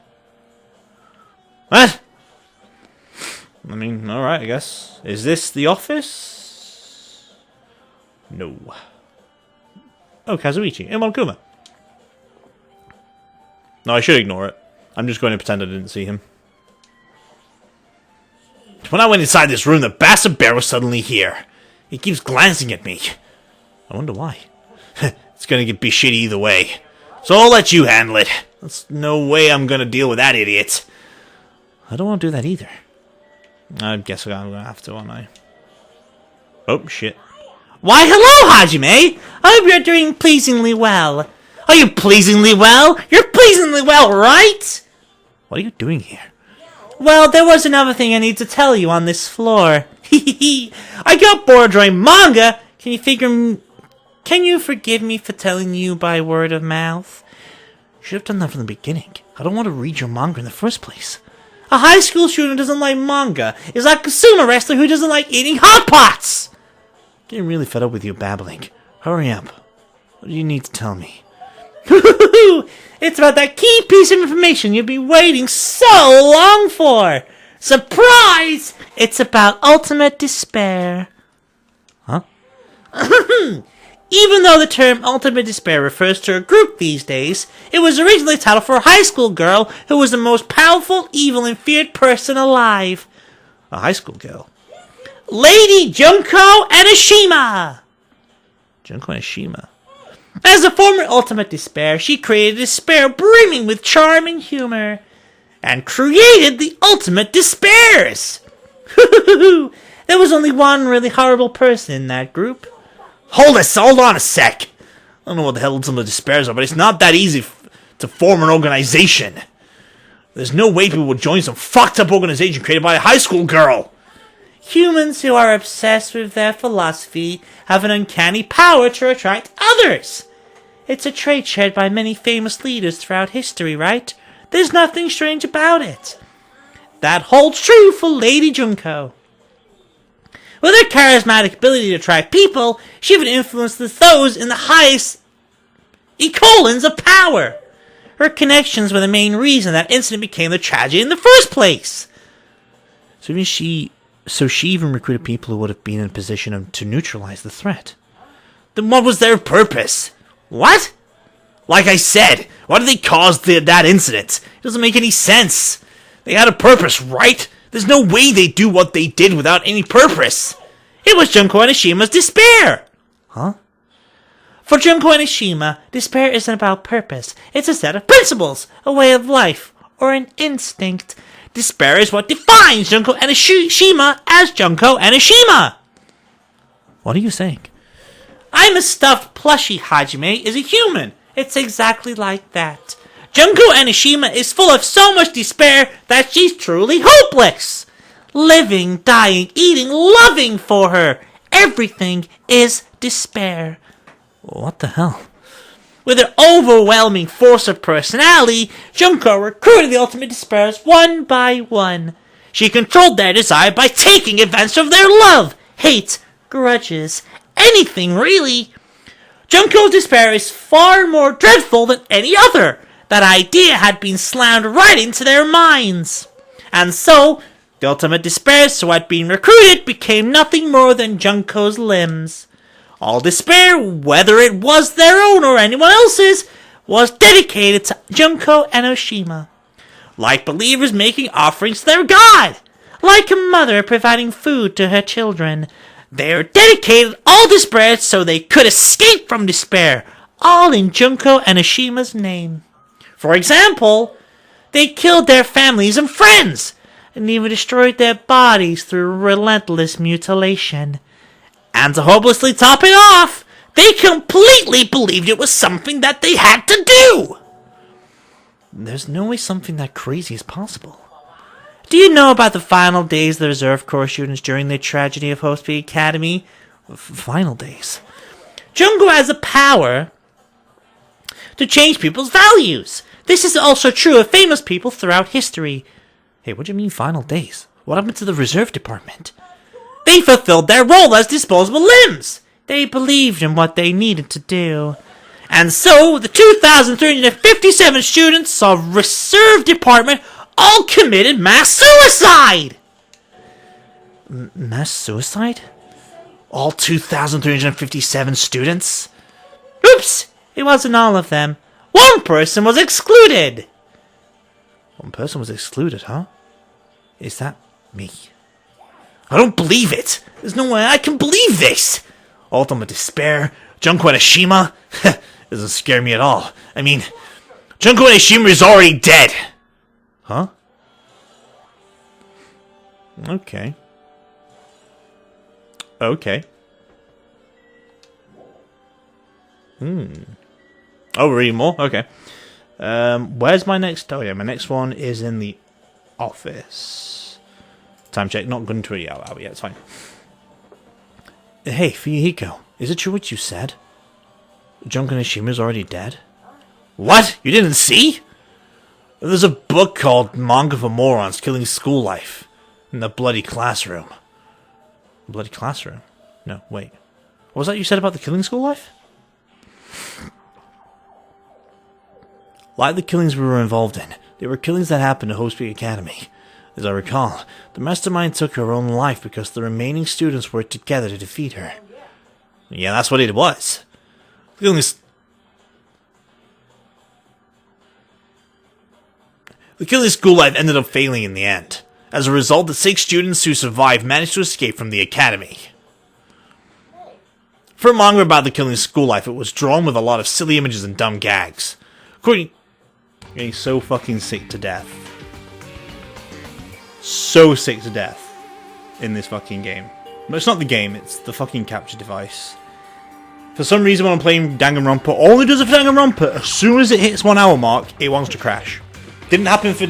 What? I mean, alright, I guess. Is this the office? No. Oh, Kazuichi. Kuma. No, I should ignore it. I'm just going to pretend I didn't see him. When I went inside this room, the bastard bear was suddenly here. He keeps glancing at me. I wonder why. It's gonna be shitty either way. So I'll let you handle it. There's no way I'm gonna deal with that idiot. I don't want to do that either. I guess I'm gonna have to, aren't I? Oh, shit. Why, hello, Hajime! I hope you're doing pleasingly well. Are you pleasingly well? You're pleasingly well, right? What are you doing here? Well, there was another thing I need to tell you on this floor. I got bored drawing manga. Can you forgive me for telling you by word of mouth? You should have done that from the beginning. I don't want to read your manga in the first place. A high school student doesn't like manga. It's like a sumo wrestler who doesn't like eating hot pots. Getting really fed up with you babbling. Hurry up. What do you need to tell me? It's about that key piece of information you've been waiting so long for. Surprise! It's about ultimate despair. Huh? Even though the term ultimate despair refers to a group these days, it was originally titled for a high school girl who was the most powerful, evil, and feared person alive. A high school girl. Lady Junko Enoshima! Junko Enoshima. As a former ultimate despair, she created despair brimming with charm and humor. And created the ultimate despairs! There was only one really horrible person in that group. Hold on a sec! I don't know what the hell ultimate despairs are, but it's not that easy to form an organization. There's no way people would join some fucked up organization created by a high school girl. Humans who are obsessed with their philosophy have an uncanny power to attract others. It's a trait shared by many famous leaders throughout history, right? There's nothing strange about it. That holds true for Lady Junko. With her charismatic ability to attract people, she would influence those in the highest echelons of power. Her connections were the main reason that incident became the tragedy in the first place. So she even recruited people who would have been in a position to neutralize the threat. Then what was their purpose? What? Like I said, why did they cause that incident? It doesn't make any sense. They had a purpose, right? There's no way they'd do what they did without any purpose. It was Junko Enoshima's despair. Huh? For Junko Enoshima, despair isn't about purpose. It's a set of principles, a way of life, or an instinct. Despair is what defines Junko Enoshima as Junko Enoshima. What are you saying? I'm a stuffed plushie, Hajime is a human. It's exactly like that. Junko Enoshima is full of so much despair that she's truly hopeless. Living, dying, eating, loving for her. Everything is despair. What the hell? With her overwhelming force of personality, Junko recruited the ultimate despairs one by one. She controlled their desire by taking advantage of their love, hate, grudges, anything really. Junko's despair is far more dreadful than any other. That idea had been slammed right into their minds. And so, the ultimate despairs who had been recruited became nothing more than Junko's limbs. All despair, whether it was their own or anyone else's, was dedicated to Junko Enoshima. Like believers making offerings to their god. Like a mother providing food to her children. They are dedicated all despair so they could escape from despair, all in Junko Enoshima's name. For example, they killed their families and friends, and even destroyed their bodies through relentless mutilation. And to hopelessly top it off, they completely believed it was something that they had to do! There's no way something that crazy is possible. Do you know about the final days of the reserve corps students during the tragedy of Host Peak Academy? Final days. Junko has the power to change people's values. This is also true of famous people throughout history. Hey, what do you mean final days? What happened to the reserve department? They fulfilled their role as disposable limbs. They believed in what they needed to do. And so, the 2,357 students of reserve department all committed mass suicide! Mass suicide? All 2,357 students? Oops! It wasn't all of them. One person was excluded! One person was excluded, huh? Is that me? I don't believe it! There's no way I can believe this! Ultimate Despair, Junko Enoshima? Doesn't scare me at all. I mean, Junko Enoshima is already dead! Huh? Okay. Okay. Oh, we're reading more? Okay. Where's my next... Oh, yeah, my next one is in the office. Time check. Not going to read it out yet. It's fine. Hey, Fuyuhiko. Is it true what you said? Junko Enoshima is already dead? What? You didn't see? There's a book called Manga for Morons Killing School Life in the bloody classroom. Bloody classroom? No, wait. What was that you said about the killing school life? Like the killings we were involved in, they were killings that happened at Hope Peak Academy. As I recall, the mastermind took her own life because the remaining students worked together to defeat her. Yeah, that's what it was. The killing school life ended up failing in the end. As a result, the 6 students who survived managed to escape from the academy. For a manga about the killing school life, it was drawn with a lot of silly images and dumb gags. Getting so fucking sick to death. So sick to death in this fucking game. But it's not the game, it's the fucking capture device. For some reason when I'm playing Danganronpa, all it does for Danganronpa, as soon as it hits 1 hour mark, it wants to crash. Didn't happen for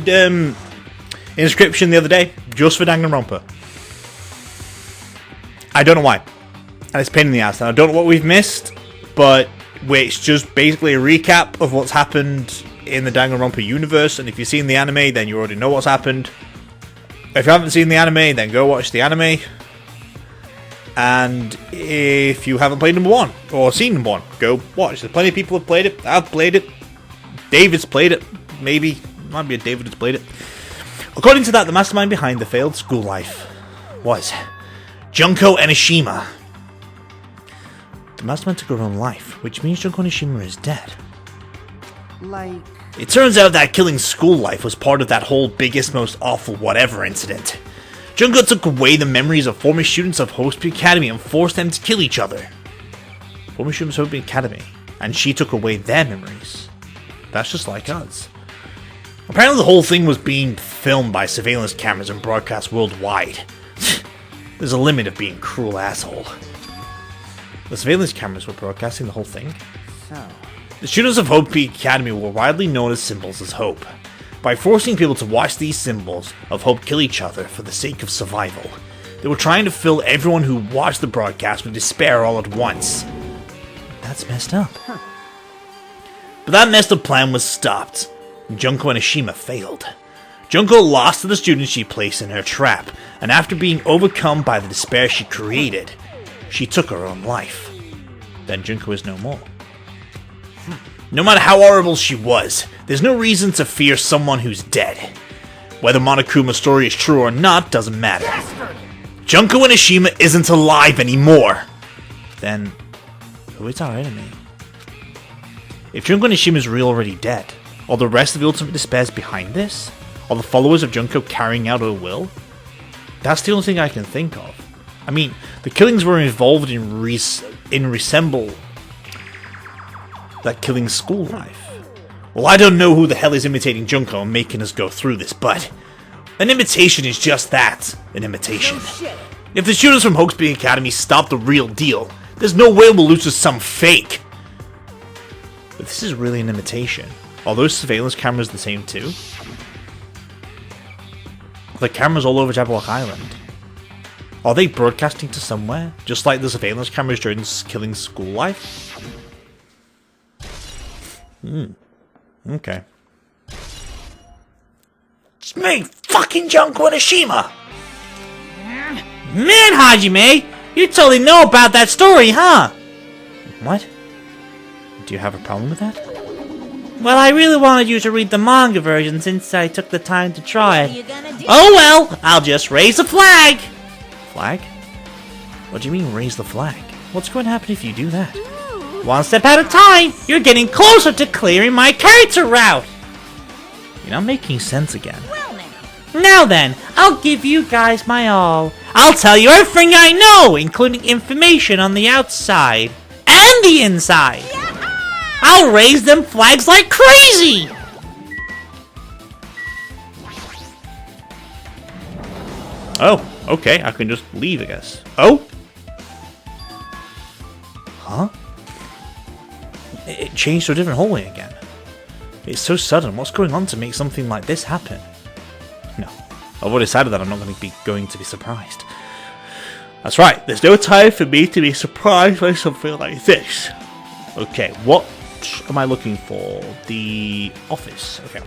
Inscription the other day, just for Danganronpa. I don't know why. And it's a pain in the ass. And I don't know what we've missed, but it's just basically a recap of what's happened in the Danganronpa universe. And if you've seen the anime, then you already know what's happened. If you haven't seen the anime, then go watch the anime. And if you haven't played number 1, or seen number 1, go watch. There's plenty of people who've played it. I've played it. David's played it. Maybe. Might be a David who's played it. According to that, the mastermind behind the failed school life was Junko Enoshima. The mastermind took her own life, which means Junko Enoshima is dead. Like... It turns out that killing school life was part of that whole biggest, most awful whatever incident. Junko took away the memories of former students of Hope Peak Academy and forced them to kill each other. Former students of Hope Peak Academy, and she took away their memories. That's just like us. Apparently the whole thing was being filmed by surveillance cameras and broadcast worldwide. There's a limit of being a cruel asshole. The surveillance cameras were broadcasting the whole thing? So... The students of Hope Peak Academy were widely known as symbols as hope. By forcing people to watch these symbols of hope kill each other for the sake of survival, they were trying to fill everyone who watched the broadcast with despair all at once. That's messed up. But that messed up plan was stopped. Junko Enoshima failed. Junko lost to the students she placed in her trap, and after being overcome by the despair she created, she took her own life. Then Junko is no more. No matter how horrible she was, there's no reason to fear someone who's dead. Whether Monokuma's story is true or not doesn't matter. Junko Enoshima isn't alive anymore. Then, who is our enemy? If Junko Enoshima is really already dead, are the rest of the Ultimate Despairs behind this? Are the followers of Junko carrying out her will? That's the only thing I can think of. I mean, the killings were involved in resemble that killing school life. Well, I don't know who the hell is imitating Junko and making us go through this, but an imitation is just that, an imitation. If the students from Hope Peak Academy stop the real deal, there's no way we'll lose to some fake. But this is really an imitation. Are those surveillance cameras the same too? The cameras all over Jabberwock Island. Are they broadcasting to somewhere? Just like the surveillance cameras during killing school life? Okay. It's me, fucking Junko Onishima! Man, Hajime! You totally know about that story, huh? What? Do you have a problem with that? Well, I really wanted you to read the manga version since I took the time to try it. Oh well, I'll just raise the flag! Flag? What do you mean, raise the flag? What's going to happen if you do that? One step at a time! You're getting closer to clearing my character route! You're not making sense again. Now then, I'll give you guys my all. I'll tell you everything I know, including information on the outside and the inside. I'll raise them flags like crazy! Oh, okay, I can just leave, I guess. Oh? Huh? It changed to a different hallway again. It's so sudden. What's going on to make something like this happen? No. I've already decided that I'm not going to be surprised. That's right, there's no time for me to be surprised by something like this. Okay, what am I looking for? The office. Okay.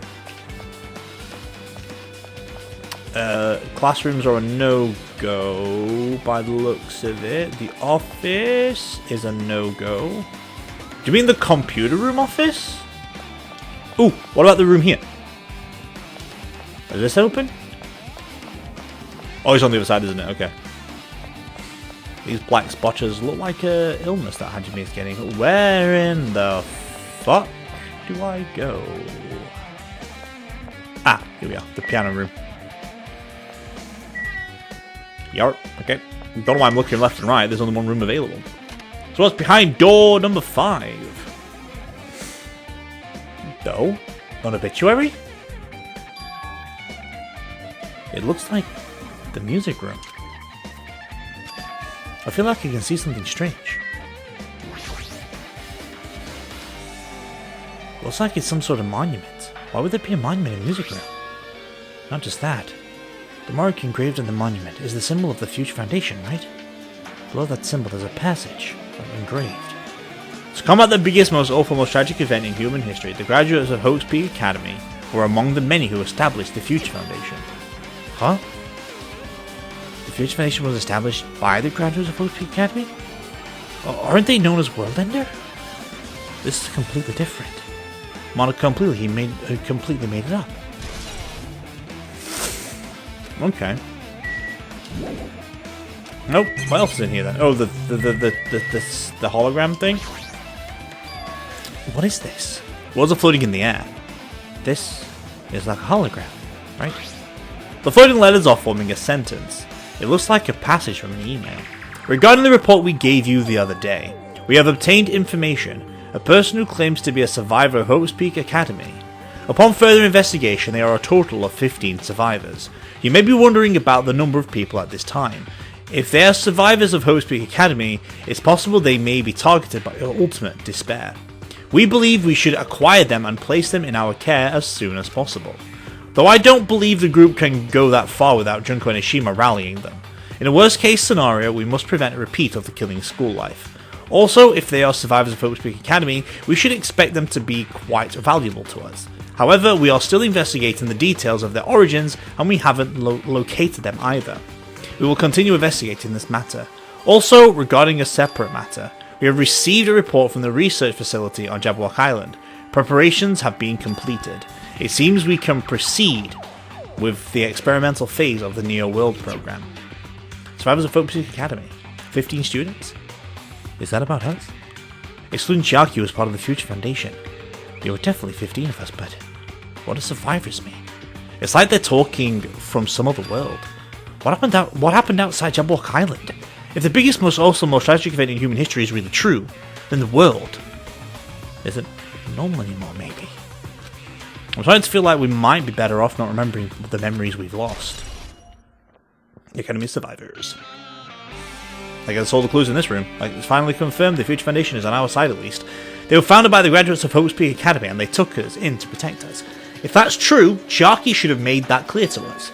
Classrooms are a no-go by the looks of it. The office is a no-go. Do you mean the computer room office? Ooh, what about the room here? Is this open? Oh, it's on the other side, isn't it? Okay. These black spotches look like a illness that Hajime is getting. Where in the fuck do I go? Ah, here we are. The piano room. Yarp. Okay. Don't know why I'm looking left and right. There's only one room available. So what's behind door number 5? No? An obituary? It looks like the music room. I feel like I can see something strange. Looks like it's some sort of monument. Why would there be a monument in a music room? Not just that. The mark engraved on the monument is the symbol of the Future Foundation, right? Below that symbol there's a passage engraved. To combat the biggest, most awful, most tragic event in human history, the graduates of Hope's Peak Academy were among the many who established the Future Foundation. Huh? The Future Foundation was established by the graduates of Hope's Peak Academy? Aren't they known as Worldender? This is completely different. Completely made it up. Okay. Nope. What else is in here then? Oh, the hologram thing. What is this? What's floating in the air? This is like a hologram, right? The floating letters are forming a sentence. It looks like a passage from an email. Regarding the report we gave you the other day, we have obtained information. A person who claims to be a survivor of Hope's Peak Academy. Upon further investigation, there are a total of 15 survivors. You may be wondering about the number of people at this time. If they are survivors of Hope's Peak Academy, it's possible they may be targeted by ultimate despair. We believe we should acquire them and place them in our care as soon as possible. Though I don't believe the group can go that far without Junko Onishima rallying them. In a worst case scenario, we must prevent a repeat of the killing school life. Also, if they are survivors of Hope's Peak Academy, we should expect them to be quite valuable to us. However, we are still investigating the details of their origins and we haven't located them either. We will continue investigating this matter. Also, regarding a separate matter, we have received a report from the research facility on Jabberwock Island. Preparations have been completed. It seems we can proceed with the experimental phase of the Neo World program. Survivors of Hope's Peak Academy. 15 students? Is that about us? Excluding Chiaki, who was part of the Future Foundation. There were definitely 15 of us, but what do survivors mean? It's like they're talking from some other world. What happened outside Jabberwock Island? If the biggest, most awesome, most tragic event in human history is really true, then the world isn't normal anymore, maybe. I'm starting to feel like we might be better off not remembering the memories we've lost. The Academy survivors. I guess all the clues in this room. It's finally confirmed the Future Foundation is on our side at least. They were founded by the graduates of Hope's Peak Academy and they took us in to protect us. If that's true, Chiaki should have made that clear to us.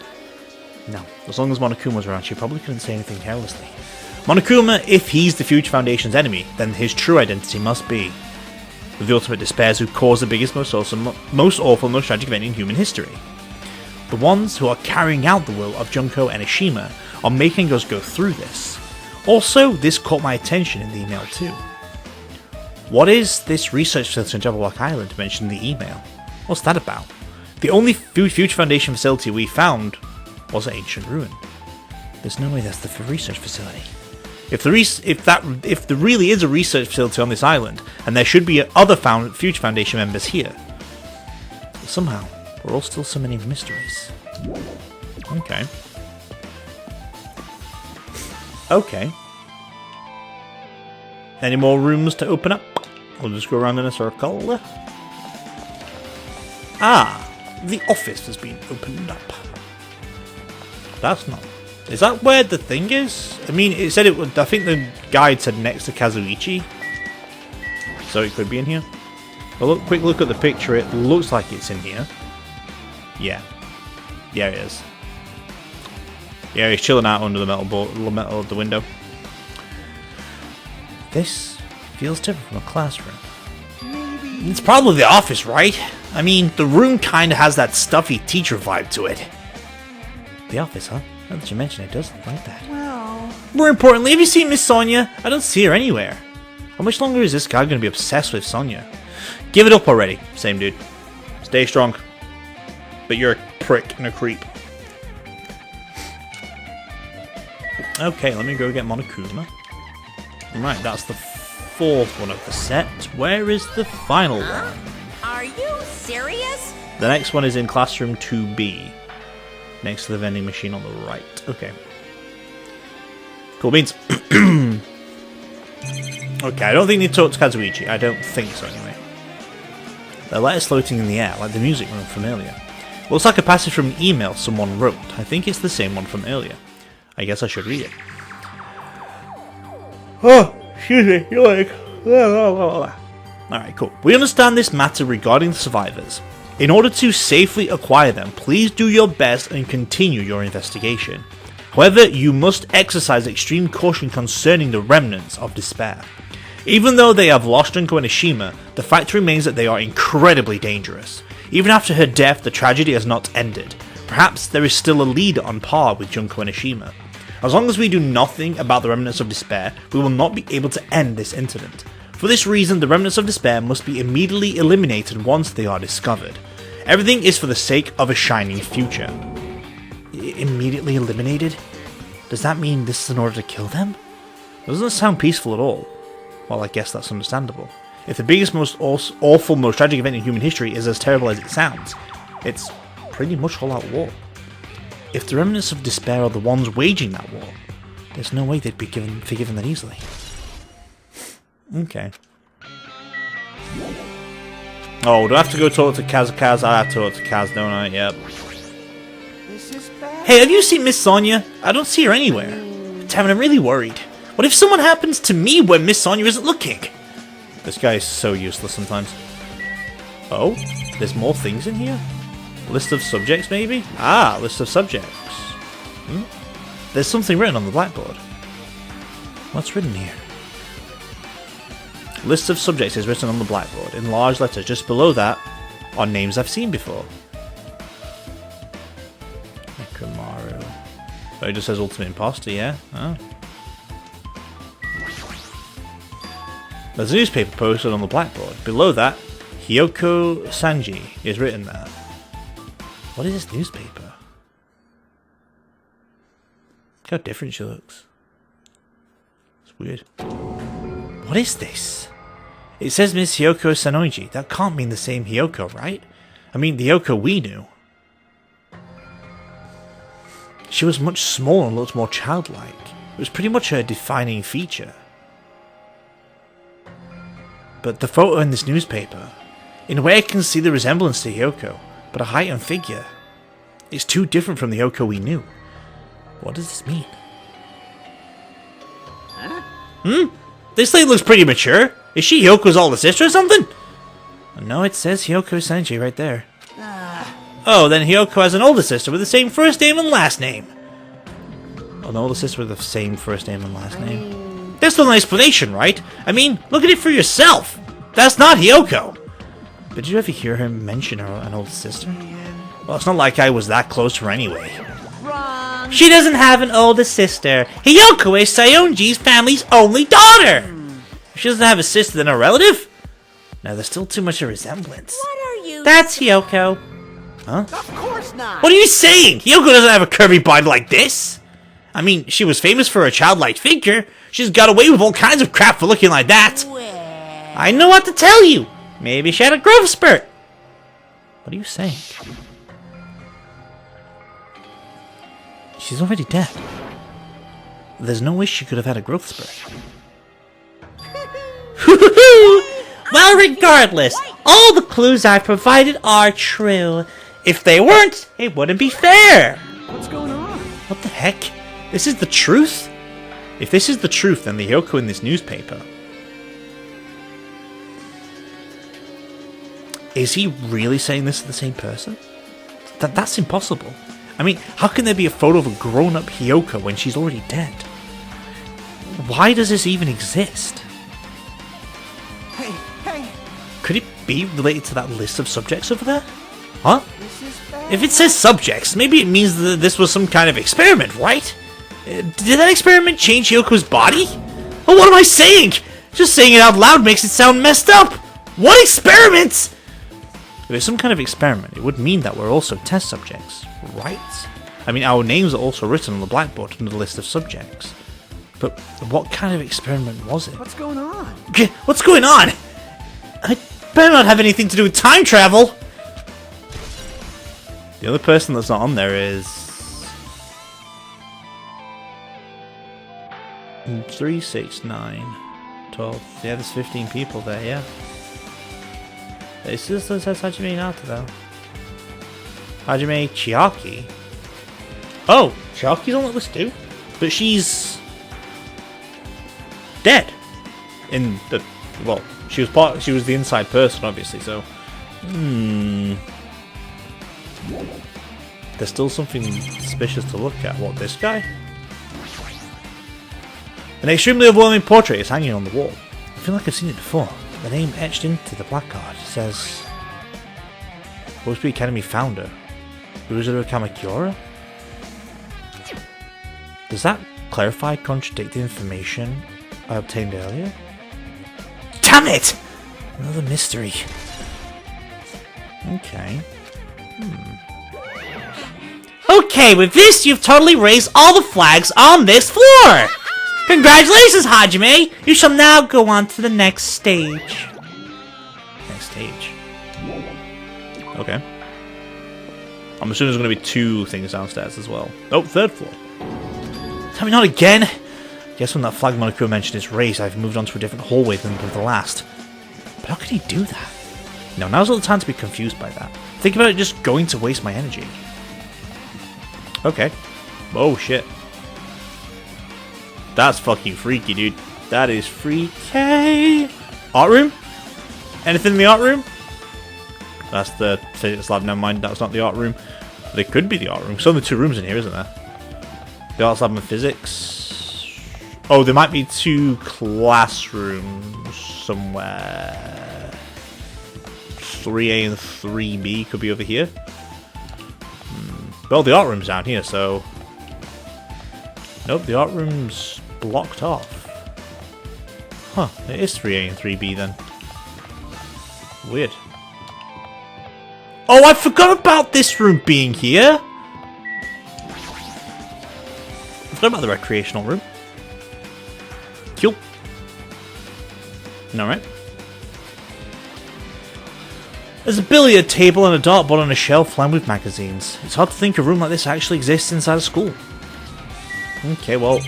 No, as long as Monokuma was around, she probably couldn't say anything carelessly. Monokuma, if he's the Future Foundation's enemy, then his true identity must be with the ultimate despairs who caused the biggest, most awful, most tragic event in human history. The ones who are carrying out the will of Junko and Ishima are making us go through this. Also, this caught my attention in the email too. What is this research facility on Jabberwock Island mentioned in the email? What's that about? The only Future Foundation facility we found was an ancient ruin. There's no way that's the research facility. If there really is a research facility on this island, and there should be other Future Foundation members here, somehow we're all still summoning mysteries. Okay. Okay. Any more rooms to open up? We'll just go around in a circle. Ah, the office has been opened up. That's not... Is that where the thing is? I mean, it said it would... I think the guide said next to Kazuichi. So it could be in here. A quick look at the picture. It looks like it's in here. Yeah. Yeah, it is. Yeah, he's chilling out under the metal of the window. This feels different from a classroom. Maybe. It's probably the office, right? I mean, the room kinda has that stuffy teacher vibe to it. The office, huh? Now that you mention it, does look like that. Well... More importantly, have you seen Miss Sonia? I don't see her anywhere. How much longer is this guy gonna be obsessed with Sonia? Give it up already, same dude. Stay strong. But you're a prick and a creep. Okay, let me go get Monokuma. Right, that's the fourth one of the set. Where is the final one? Are you serious? The next one is in Classroom 2B. Next to the vending machine on the right. Okay. Cool beans. Okay, I don't think they talk to Kazuichi. I don't think so, anyway. The letters floating in the air, like the music room from earlier. Looks like a passage from an email someone wrote. I think it's the same one from earlier. I guess I should read it. Oh, excuse me, you're like... Alright, cool. We understand this matter regarding the survivors. In order to safely acquire them, please do your best and continue your investigation. However, you must exercise extreme caution concerning the remnants of despair. Even though they have lost Junko and Ishima, the fact remains that they are incredibly dangerous. Even after her death, the tragedy has not ended. Perhaps there is still a leader on par with Junko and Ishima. As long as we do nothing about the remnants of despair, we will not be able to end this incident. For this reason, the remnants of despair must be immediately eliminated once they are discovered. Everything is for the sake of a shining future. Immediately eliminated? Does that mean this is in order to kill them? Doesn't sound peaceful at all. Well, I guess that's understandable. If the biggest, most awful, most tragic event in human history is as terrible as it sounds, it's pretty much all-out war. If the remnants of despair are the ones waging that war, there's no way they'd be forgiven that easily. Okay. Oh, do I have to go talk to Kaz? I have to talk to Kaz, don't I? Yep. This is bad. Hey, have you seen Miss Sonia? I don't see her anywhere. Damn it, I'm really worried. What if someone happens to me when Miss Sonia isn't looking? This guy is so useless sometimes. Oh, there's more things in here? List of subjects, maybe? Ah, list of subjects. There's something written on the blackboard. What's written here? List of subjects is written on the blackboard in large letters. Just below that are names I've seen before. Nekamaru. Oh, it just says Ultimate Imposter, yeah? Oh. There's a newspaper posted on the blackboard. Below that, Hiyoko Sanji is written there. What is this newspaper? Look how different she looks. It's weird. What is this? It says Miss Hiyoko Sanoji. That can't mean the same Hiyoko, right? I mean, the Hiyoko we knew. She was much smaller and looked more childlike. It was pretty much her defining feature. But the photo in this newspaper, in a way I can see the resemblance to Hiyoko, but her height and figure, it's too different from the Hiyoko we knew. What does this mean? This lady looks pretty mature. Is she Hyoko's older sister or something? No, it says Hiyoko Sanji right there. Oh, then Hiyoko has an older sister with the same first name and last name. An older sister with the same first name and last name? That's still an explanation, right? I mean, look at it for yourself. That's not Hiyoko. But did you ever hear her mention an older sister? Well, it's not like I was that close to her anyway. Wrong. She doesn't have an older sister. Hiyoko is Sayonji's family's only daughter. If she doesn't have a sister, then a relative? No, there's still too much of a resemblance. What are you? That's Hiyoko. Huh? Of course not. What are you saying? Hiyoko doesn't have a curvy body like this. I mean, she was famous for her childlike figure. She's got away with all kinds of crap for looking like that. Well, I know what to tell you. Maybe she had a growth spurt. What are you saying? She's already dead. There's no way she could have had a growth spurt. Well, regardless, all the clues I've provided are true. If they weren't, it wouldn't be fair. What's going on? What the heck? This is the truth? If this is the truth, then the Hiyoko in this newspaper... Is he really saying this to the same person? That's impossible. I mean, how can there be a photo of a grown-up Hiyoko when she's already dead? Why does this even exist? Hey, hey, Could it be related to that list of subjects over there? Huh? this is bad. If it says subjects, maybe it means that this was some kind of experiment, right? Did that experiment change Hiyoko's body? Oh, what am I saying? Just saying it out loud makes it sound messed up. What experiments? If it's some kind of experiment, it would mean that we're also test subjects, right? I mean, our names are also written on the blackboard under the list of subjects. But what kind of experiment was it? What's going on? What's going on? I better not have anything to do with time travel. The other person that's not on there is 3, 6, 9, 12. Yeah, there's 15 people there. Yeah. It still says Hajime Hinata though. Hajime Chiaki. Oh, Chiaki's on that list too, but she's dead. In the she was the inside person, obviously. So, there's still something suspicious to look at. What, this guy? An extremely overwhelming portrait is hanging on the wall. I feel like I've seen it before. The name etched into the placard says Hospital Academy founder Uzuru Kamakura? Does that clarify contradict the information I obtained earlier? Damn it! Another mystery. Okay. Okay, with this you've totally raised all the flags on this floor! Congratulations, Hajime! You shall now go on to the next stage. Next stage. Okay. I'm assuming there's going to be 2 things downstairs as well. Oh, 3rd floor. Tell me not again! Guess when that flag Monokuma mentioned is raised, I've moved on to a different hallway than the last. But how could he do that? No, now's not the time to be confused by that. Think about it just going to waste my energy. Okay. Oh, shit. That's fucking freaky, dude. That is freaky. Art room? Anything in the art room? That's the physics lab. Never mind, that's not the art room. But it could be the art room. There's only 2 rooms in here, isn't there? The arts lab and physics. Oh, there might be 2 classrooms somewhere. 3A and 3B could be over here. Well, the art room's down here, so... Nope, the art room's blocked off. Huh, it is 3A and 3B then. Weird. Oh, I forgot about this room being here! I forgot about the recreational room. Cool. Alright. There's a billiard table and a dartboard on a shelf lined with magazines. It's hard to think a room like this actually exists inside a school. Okay, well,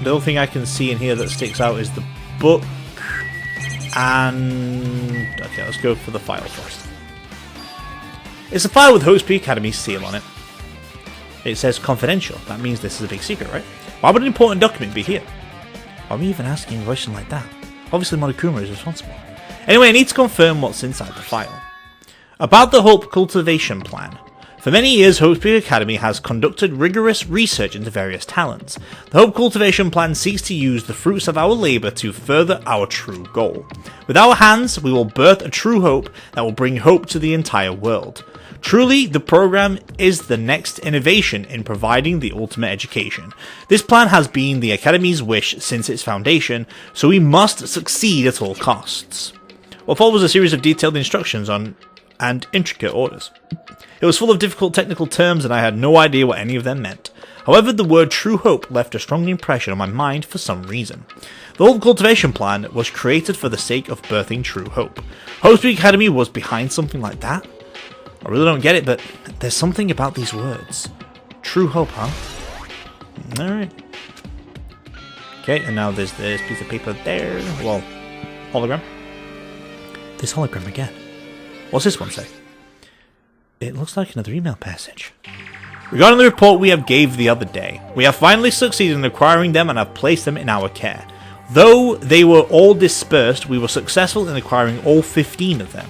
the only thing I can see in here that sticks out is the book. And... okay, let's go for the file first. It's a file with Host Peak Academy's seal on it. It says confidential. That means this is a big secret, right? Why would an important document be here? Why are we even asking a question like that? Obviously Monokuma is responsible. Anyway, I need to confirm what's inside the file. About the Hope Cultivation Plan. For many years, Hope Speak Academy has conducted rigorous research into various talents. The Hope Cultivation Plan seeks to use the fruits of our labour to further our true goal. With our hands, we will birth a true hope that will bring hope to the entire world. Truly, the program is the next innovation in providing the ultimate education. This plan has been the Academy's wish since its foundation, so we must succeed at all costs. What followed was a series of detailed instructions and intricate orders. It was full of difficult technical terms and I had no idea what any of them meant. However, the word True Hope left a strong impression on my mind for some reason. The Hope Cultivation Plan was created for the sake of birthing true hope. Hope Speak Academy was behind something like that? I really don't get it, but there's something about these words. True hope, huh? Alright. Okay, and now there's this piece of paper there. Well, hologram. This hologram again. What's this one say? It looks like another email passage. Regarding the report we have gave the other day, we have finally succeeded in acquiring them and have placed them in our care. Though they were all dispersed, we were successful in acquiring all 15 of them.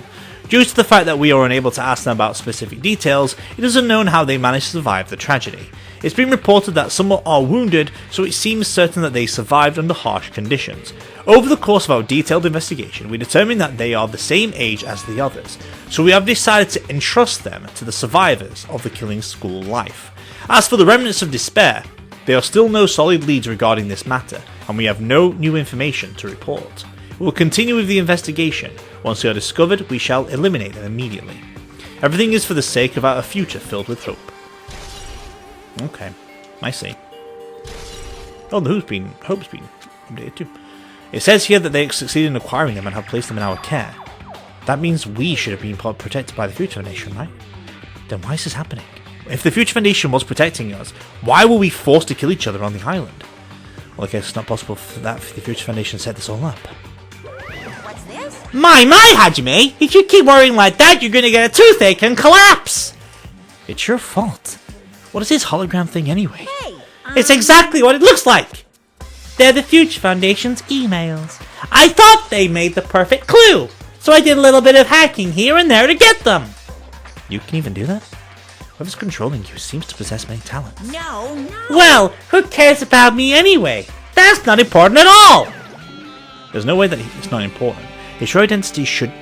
Due to the fact that we are unable to ask them about specific details, it is unknown how they managed to survive the tragedy. It's been reported that some are wounded, so it seems certain that they survived under harsh conditions. Over the course of our detailed investigation, we determined that they are the same age as the others, so we have decided to entrust them to the survivors of the killing school life. As for the remnants of despair, there are still no solid leads regarding this matter, and we have no new information to report. We will continue with the investigation. Once they are discovered, we shall eliminate them immediately. Everything is for the sake of our future filled with hope. Okay, I see. Oh, the hope's been updated too. It says here that they succeeded in acquiring them and have placed them in our care. That means we should have been protected by the Future Foundation, right? Then why is this happening? If the Future Foundation was protecting us, why were we forced to kill each other on the island? Well, I guess it's not possible for the Future Foundation set this all up. What's this? My, Hajime! If you keep worrying like that, you're gonna get a toothache and collapse! It's your fault. What is this hologram thing anyway? Hey! It's exactly what it looks like! They're the Future Foundation's emails. I thought they made the perfect clue, so I did a little bit of hacking here and there to get them. You can even do that? Whoever's controlling you seems to possess many talents. No. Well, who cares about me anyway? That's not important at all! There's no way that it's not important. His true identity should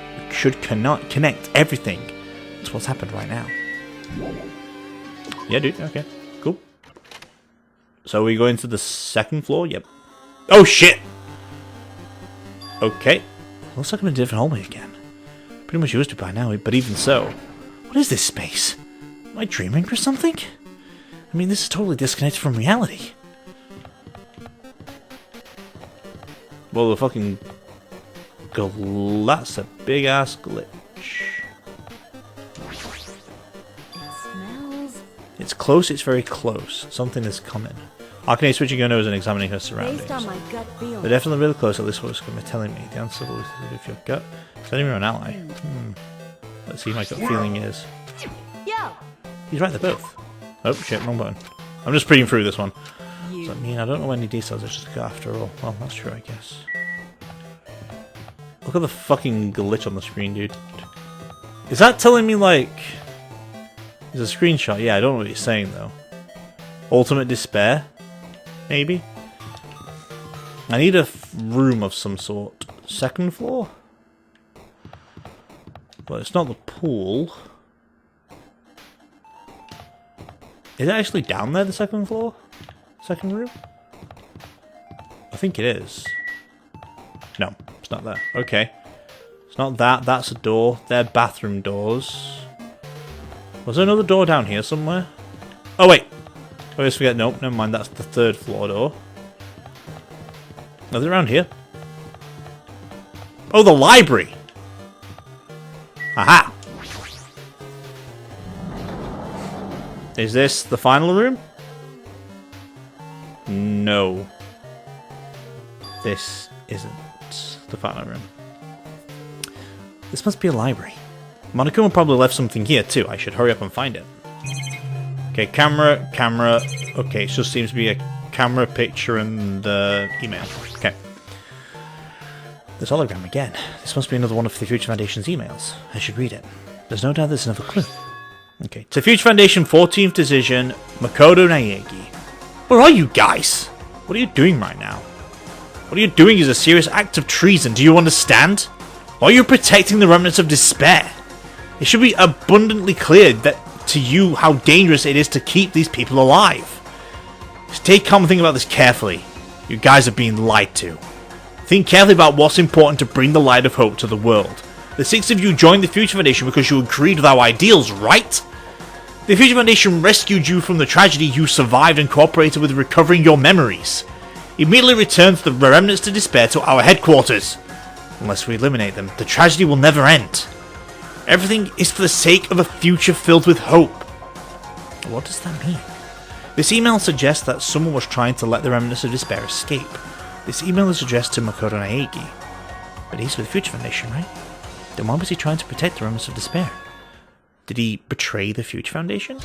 connect everything. That's what's happened right now. Yeah, dude. Okay. Cool. So we go into the second floor? Yep. Oh, shit! Okay. Looks like I'm in a different hallway again. Pretty much used to by now, but even so. What is this space? Am I dreaming or something? I mean, this is totally disconnected from reality. Well, the fucking... that's a big-ass glitch. It's close, it's very close. Something is coming. Arcanine switching your nose and examining her surroundings. Based on my gut feeling. They're definitely really close, at least what's going to be telling me. The answer will be if your gut. Telling me you're an ally. Let's see what my gut feeling is. Yo! He's right, they're both. Oh shit, wrong button. I'm just reading through this one. Does that mean I don't know any details, it's just a gut after all? Well, that's true, I guess. Look at the fucking glitch on the screen, dude. Is that telling me, like... There's a screenshot. Yeah, I don't know what he's saying, though. Ultimate despair? Maybe? I need a room of some sort. Second floor? Well, it's not the pool. Is it actually down there, the second floor? Second room? I think it is. No, it's not there. Okay. It's not that. That's a door. They're bathroom doors. Was there another door down here somewhere? Oh, wait. I always forget. Nope, never mind. That's the third floor door. Are they around here? Oh, the library! Aha! Is this the final room? No. This isn't the final room. This must be a library. Monokuma probably left something here too. I should hurry up and find it. Okay, camera. Okay, it just seems to be a camera, picture, and email. Okay. This hologram again. This must be another one of the Future Foundation's emails. I should read it. There's no doubt there's another clue. Okay, to Future Foundation 14th Decision, Makoto Naegi. Where are you guys? What are you doing right now? What are you doing is a serious act of treason, do you understand? Why are you protecting the remnants of despair? It should be abundantly clear that to you how dangerous it is to keep these people alive. Stay calm and think about this carefully. You guys are being lied to. Think carefully about what's important to bring the light of hope to the world. The 6 of you joined the Future Foundation because you agreed with our ideals, right? The Future Foundation rescued you from the tragedy, you survived and cooperated with recovering your memories. Immediately return the remnants to despair to our headquarters. Unless we eliminate them, the tragedy will never end. Everything is for the sake of a future filled with hope. What does that mean? This email suggests that someone was trying to let the remnants of despair escape. This email is addressed to Makoto Naegi. But he's with the Future Foundation, right? Then why was he trying to protect the remnants of despair? Did he betray the Future Foundation?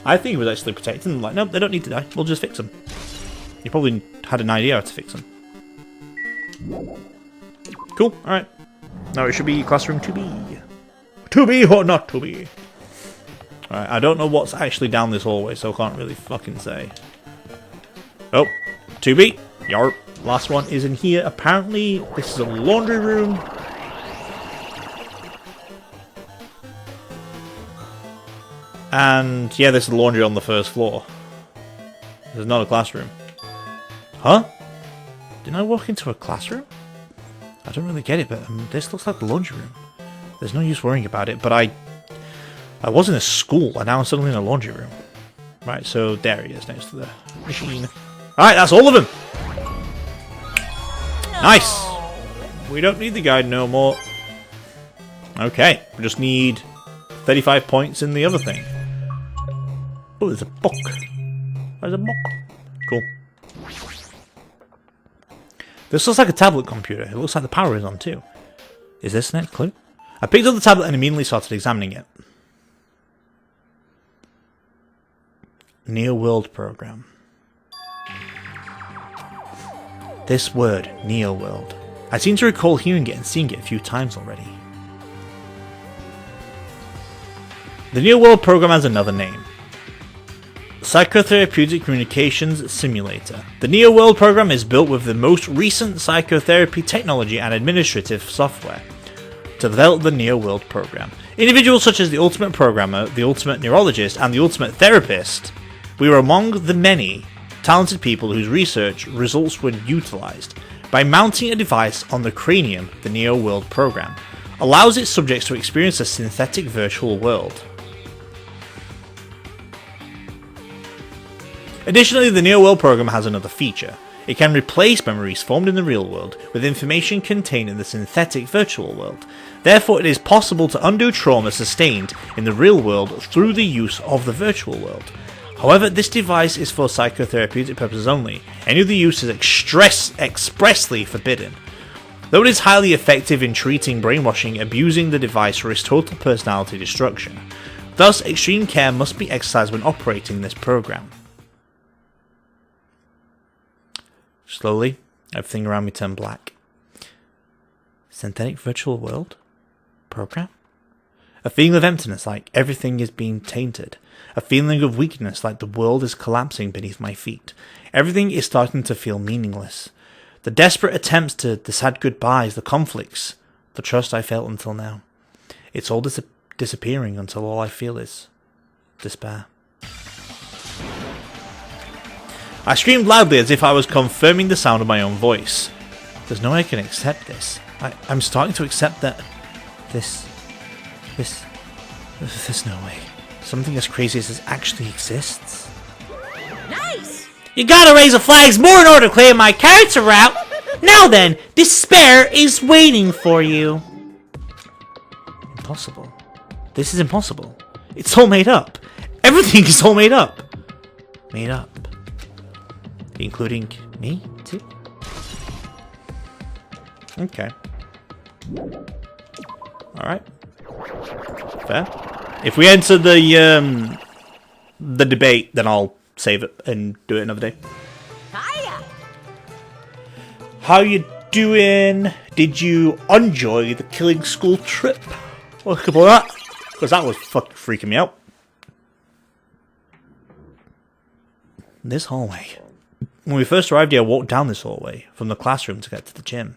I think he was actually protecting them. Like, no, they don't need to die. We'll just fix them. He probably had an idea how to fix them. Cool, alright. Now it should be classroom 2B. 2B or not 2B? Alright, I don't know what's actually down this hallway, so I can't really fucking say. Oh, 2B. Yarp. Last one is in here. Apparently, this is a laundry room. And yeah, there's laundry on the first floor. There's not a classroom. Huh? Didn't I walk into a classroom? I don't really get it, but this looks like the laundry room. There's no use worrying about it, but I was in a school, and now I'm suddenly in a laundry room. Right, so there he is next to the machine. Alright, that's all of them! No. Nice! We don't need the guide no more. Okay, we just need 35 points in the other thing. Oh, there's a book. There's a book. Cool. This looks like a tablet computer. It looks like the power is on too. Is this the next clue? I picked up the tablet and immediately started examining it. Neo World Program. This word, Neo World. I seem to recall hearing it and seeing it a few times already. The Neo World Program has another name. Psychotherapeutic Communications Simulator. The Neo World Program is built with the most recent psychotherapy technology and administrative software to develop the Neo World Program. Individuals such as the Ultimate Programmer, the Ultimate Neurologist, and the Ultimate Therapist, we were among the many talented people whose research results were utilized. By mounting a device on the cranium, the Neo World Program allows its subjects to experience a synthetic virtual world. Additionally, the Neo World Program has another feature. It can replace memories formed in the real world with information contained in the synthetic virtual world. Therefore, it is possible to undo trauma sustained in the real world through the use of the virtual world. However, this device is for psychotherapeutic purposes only. Any other use is expressly forbidden. Though it is highly effective in treating brainwashing, abusing the device risks total personality destruction. Thus, extreme care must be exercised when operating this program. Slowly, everything around me turned black. Synthetic virtual world? Program? A feeling of emptiness, like everything is being tainted. A feeling of weakness, like the world is collapsing beneath my feet. Everything is starting to feel meaningless. The desperate attempts to the sad goodbyes, the conflicts, the trust I felt until now. It's all disappearing until all I feel is despair. I screamed loudly as if I was confirming the sound of my own voice. There's no way I can accept this. I'm starting to accept that there's no way. Something as crazy as this actually exists. Nice! You gotta raise the flags more in order to clear my character route! Now then, despair is waiting for you. Impossible. This is impossible. It's all made up. Everything is all made up. Made up. Including me, too? Okay. Alright. Fair. If we enter the debate, then I'll save it and do it another day. Hiya! How you doing? Did you enjoy the killing school trip? Look at that. Because that was fucking freaking me out. This hallway. When we first arrived here, I walked down this hallway from the classroom to get to the gym.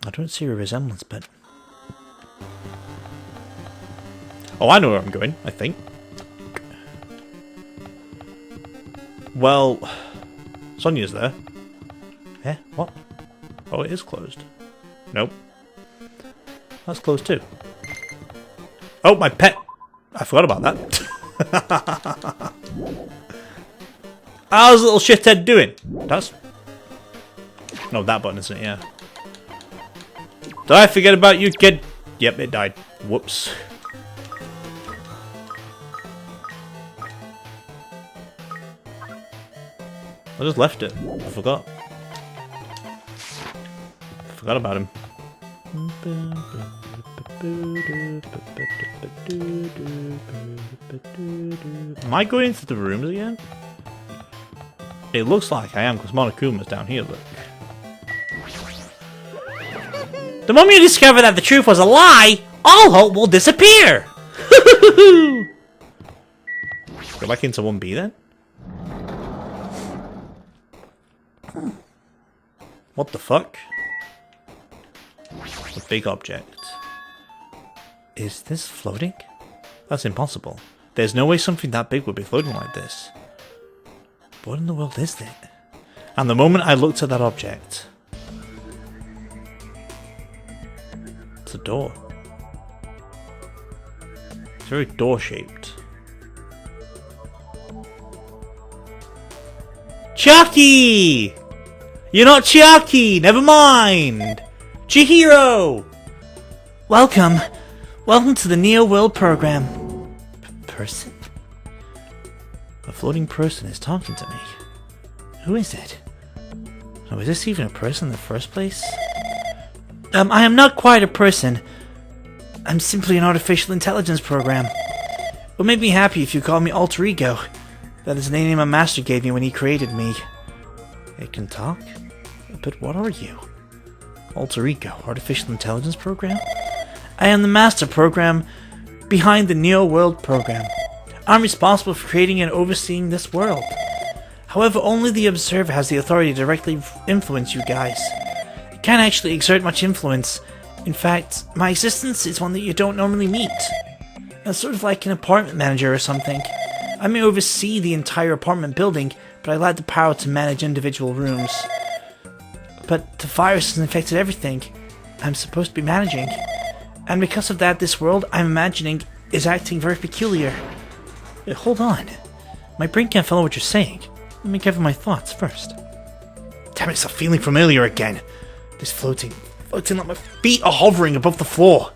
I don't see a resemblance, but... Oh, I know where I'm going, I think. Well... Sonia's there. Eh? What? Oh, it is closed. Nope. That's closed too. Oh, my pet! I forgot about that. How's little shithead doing? That's... No, that button isn't it? Yeah. Did I forget about you, kid? Yep, it died. Whoops. I just left it. I forgot. Forgot about him. Am I going into the rooms again? It looks like I am, because Monokuma's down here, look. The moment you discover that the truth was a lie, all hope will disappear! Go back into 1B then? What the fuck? A big object. Is this floating? That's impossible. There's no way something that big would be floating like this. What in the world is it? And the moment I looked at that object... It's a door. It's very door-shaped. Chucky! You're not Chucky! Never mind! Chihiro! Welcome. Welcome to the Neo World program. Person? A floating person is talking to me. Who is it? Oh, is this even a person in the first place? I am not quite a person. I'm simply an artificial intelligence program. It would make me happy if you called me Alter Ego. That is the name my master gave me when he created me. It can talk? But what are you? Alter Ego, artificial intelligence program? I am the master program behind the Neo World program. I'm responsible for creating and overseeing this world. However, only the Observer has the authority to directly influence you guys. It can't actually exert much influence. In fact, my existence is one that you don't normally meet. It's sort of like an apartment manager or something. I may oversee the entire apartment building, but I lack the power to manage individual rooms. But the virus has infected everything I'm supposed to be managing. And because of that, this world I'm imagining is acting very peculiar. Hold on. My brain can't follow what you're saying. Let me gather my thoughts first. Damn it, it's a feeling familiar again. This floating like my feet are hovering above the floor.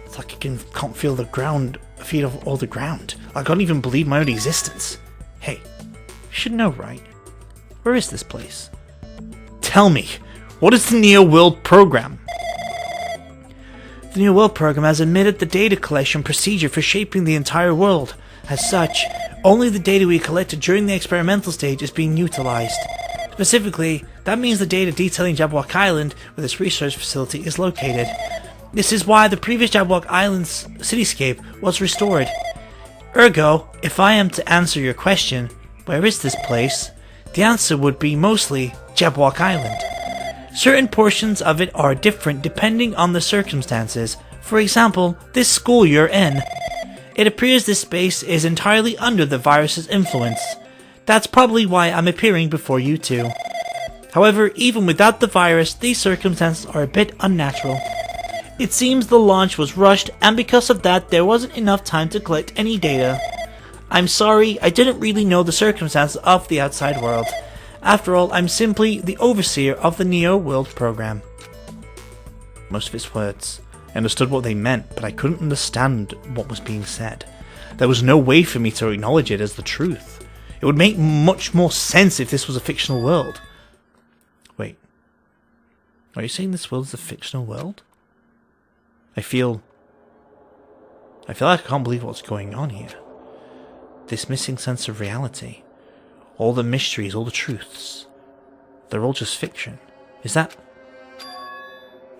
It's like I can't feel the ground, feet of the ground. I can't even believe my own existence. Hey, you should know, right? Where is this place? Tell me, what is the Neo World program? The Neo World program has admitted the data collection procedure for shaping the entire world. As such, only the data we collected during the experimental stage is being utilized. Specifically, that means the data detailing Jabberwock Island, where this research facility is located. This is why the previous Jabberwock Island's cityscape was restored. Ergo, if I am to answer your question, where is this place? The answer would be mostly Jabberwock Island. Certain portions of it are different depending on the circumstances. For example, this school you're in. It appears this space is entirely under the virus's influence. That's probably why I'm appearing before you two. However, even without the virus, these circumstances are a bit unnatural. It seems the launch was rushed, and because of that, there wasn't enough time to collect any data. I'm sorry, I didn't really know the circumstances of the outside world. After all, I'm simply the overseer of the Neo World program. Most of its words. I understood what they meant, but I couldn't understand what was being said. There was no way for me to acknowledge it as the truth. It would make much more sense if this was a fictional world. Wait. Are you saying this world is a fictional world? I feel like I can't believe what's going on here. This missing sense of reality. All the mysteries, all the truths. They're all just fiction. Is that...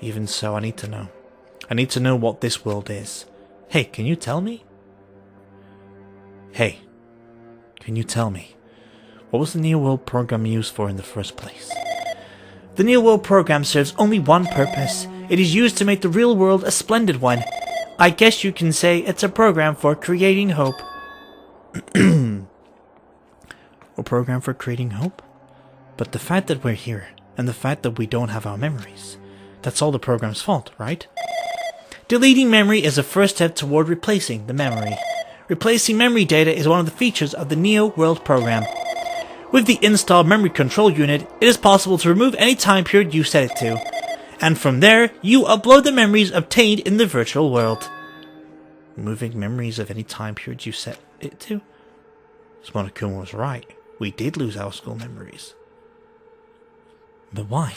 Even so, I need to know. I need to know what this world is. Hey, can you tell me? Hey, can you tell me? What was the Neo World program used for in the first place? The Neo World program serves only one purpose. It is used to make the real world a splendid one. I guess you can say it's a program for creating hope. A program for creating hope? But the fact that we're here, and the fact that we don't have our memories, that's all the program's fault, right? Deleting memory is a first step toward replacing the memory. Replacing memory data is one of the features of the Neo World program. With the installed memory control unit, it is possible to remove any time period you set it to. And from there, you upload the memories obtained in the virtual world. Removing memories of any time period you set it to? Monokuma was right. We did lose our school memories. But why?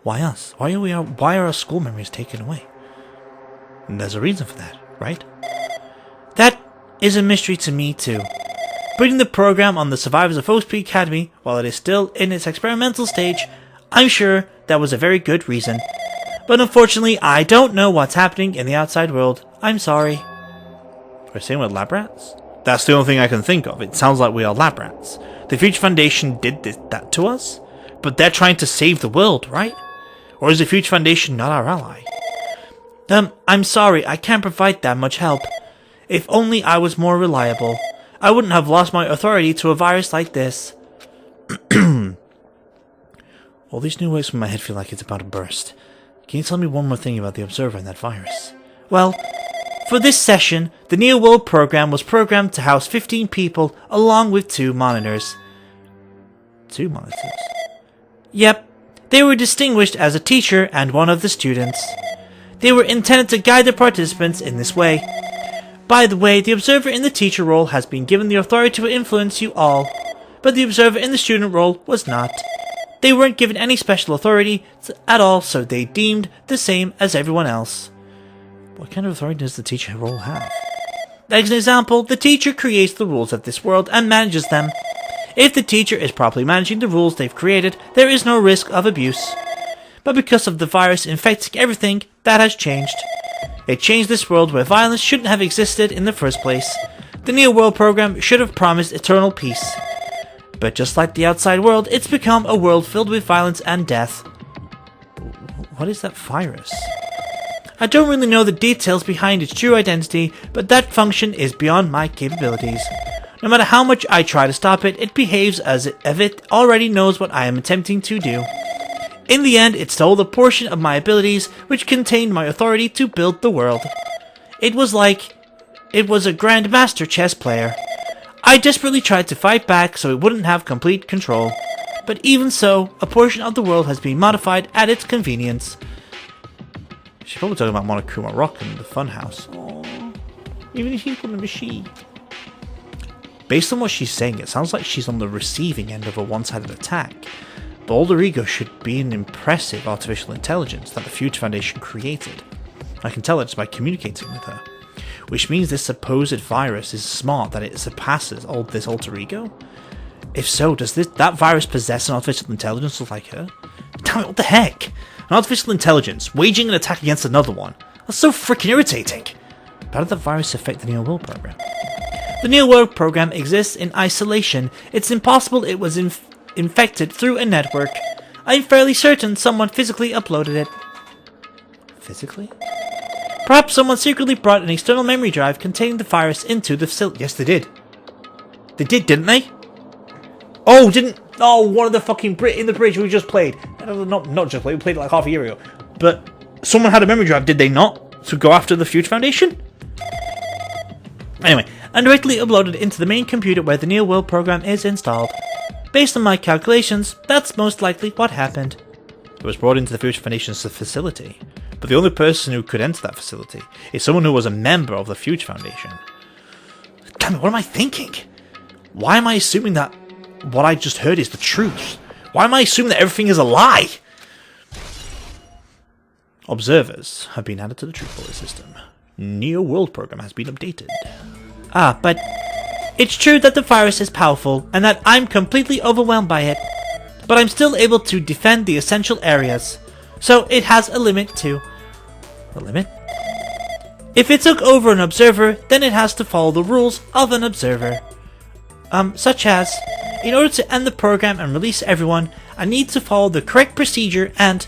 Why us? Why are our school memories taken away? And there's a reason for that, right? That is a mystery to me too. Putting the program on the survivors of Hope Peak Academy while it is still in its experimental stage, I'm sure that was a very good reason. But unfortunately, I don't know what's happening in the outside world. I'm sorry. We're saying we're lab rats? That's the only thing I can think of. It sounds like we are lab rats. The Future Foundation did that to us? But they're trying to save the world, right? Or is the Future Foundation not our ally? I'm sorry, I can't provide that much help. If only I was more reliable. I wouldn't have lost my authority to a virus like this. All these new waves from my head feel like it's about to burst. Can you tell me one more thing about the Observer and that virus? Well, for this session, the Neo World program was programmed to house 15 people along with 2 monitors. 2 monitors? Yep, they were distinguished as a teacher and one of the students. They were intended to guide the participants in this way. By the way, the observer in the teacher role has been given the authority to influence you all, but the observer in the student role was not. They weren't given any special authority at all, so they deemed the same as everyone else. What kind of authority does the teacher role have? As an example, the teacher creates the rules of this world and manages them. If the teacher is properly managing the rules they've created, there is no risk of abuse. But because of the virus infecting everything, that has changed. It changed this world where violence shouldn't have existed in the first place. The Neo World program should have promised eternal peace. But just like the outside world, it's become a world filled with violence and death. What is that virus? I don't really know the details behind its true identity, but that function is beyond my capabilities. No matter how much I try to stop it, it behaves as if it already knows what I am attempting to do. In the end, it stole a portion of my abilities, which contained my authority to build the world. It was like it was a grandmaster chess player. I desperately tried to fight back so it wouldn't have complete control. But even so, a portion of the world has been modified at its convenience. She's probably talking about Monokuma Rock and the Funhouse. Aww. Even if you call him a she. Based on what she's saying, it sounds like she's on the receiving end of a one-sided attack. But Alter Ego should be an impressive artificial intelligence that the Future Foundation created. I can tell it just by communicating with her. Which means this supposed virus is smart that it surpasses this Alter Ego? If so, does that virus possess an artificial intelligence just like her? Damn it, what the heck? An artificial intelligence waging an attack against another one. That's so freaking irritating. How did the virus affect the Neo World program? The Neo World program exists in isolation. It's impossible it was infected through a network. I'm fairly certain someone physically uploaded it. Physically? Perhaps someone secretly brought an external memory drive containing the virus into the facility. Yes, they did. They did, didn't they? Oh, didn't... Oh, one of the fucking in the bridge we just played. Not just played, we played it like half a year ago. But someone had a memory drive, did they not? To go after the Future Foundation? Anyway, and directly uploaded into the main computer where the Neo World program is installed. Based on my calculations, that's most likely what happened. It was brought into the Future Foundation's facility, but the only person who could enter that facility is someone who was a member of the Future Foundation. Damn it, what am I thinking? Why am I assuming that what I just heard is the truth? Why am I assuming that everything is a lie? Observers have been added to the Truth Bullet system. Neo World program has been updated. Ah, but it's true that the virus is powerful and that I'm completely overwhelmed by it. But I'm still able to defend the essential areas. So it has a limit too. A limit? If it took over an observer, then it has to follow the rules of an observer. Such as, in order to end the program and release everyone, I need to follow the correct procedure and...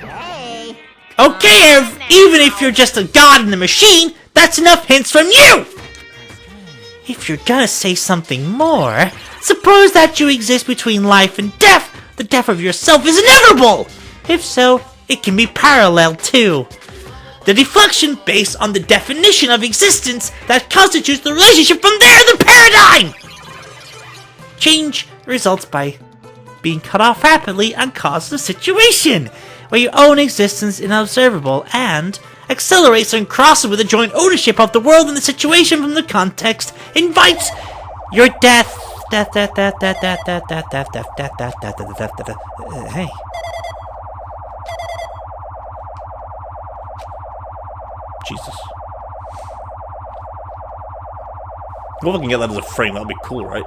Hey. Okay, Ev, even if you're just a god in the machine, that's enough hints from you! If you're gonna say something more, suppose that you exist between life and death. The death of yourself is inevitable! If so, it can be parallel too. The deflection based on the definition of existence that constitutes the relationship from there, the paradigm! Change results by being cut off rapidly and causes a situation where your own existence is observable and accelerates and crosses with the joint ownership of the world and the situation from the context invites your death. Hey. Jesus. Well, if I can get that as a frame, that'd be cool, right?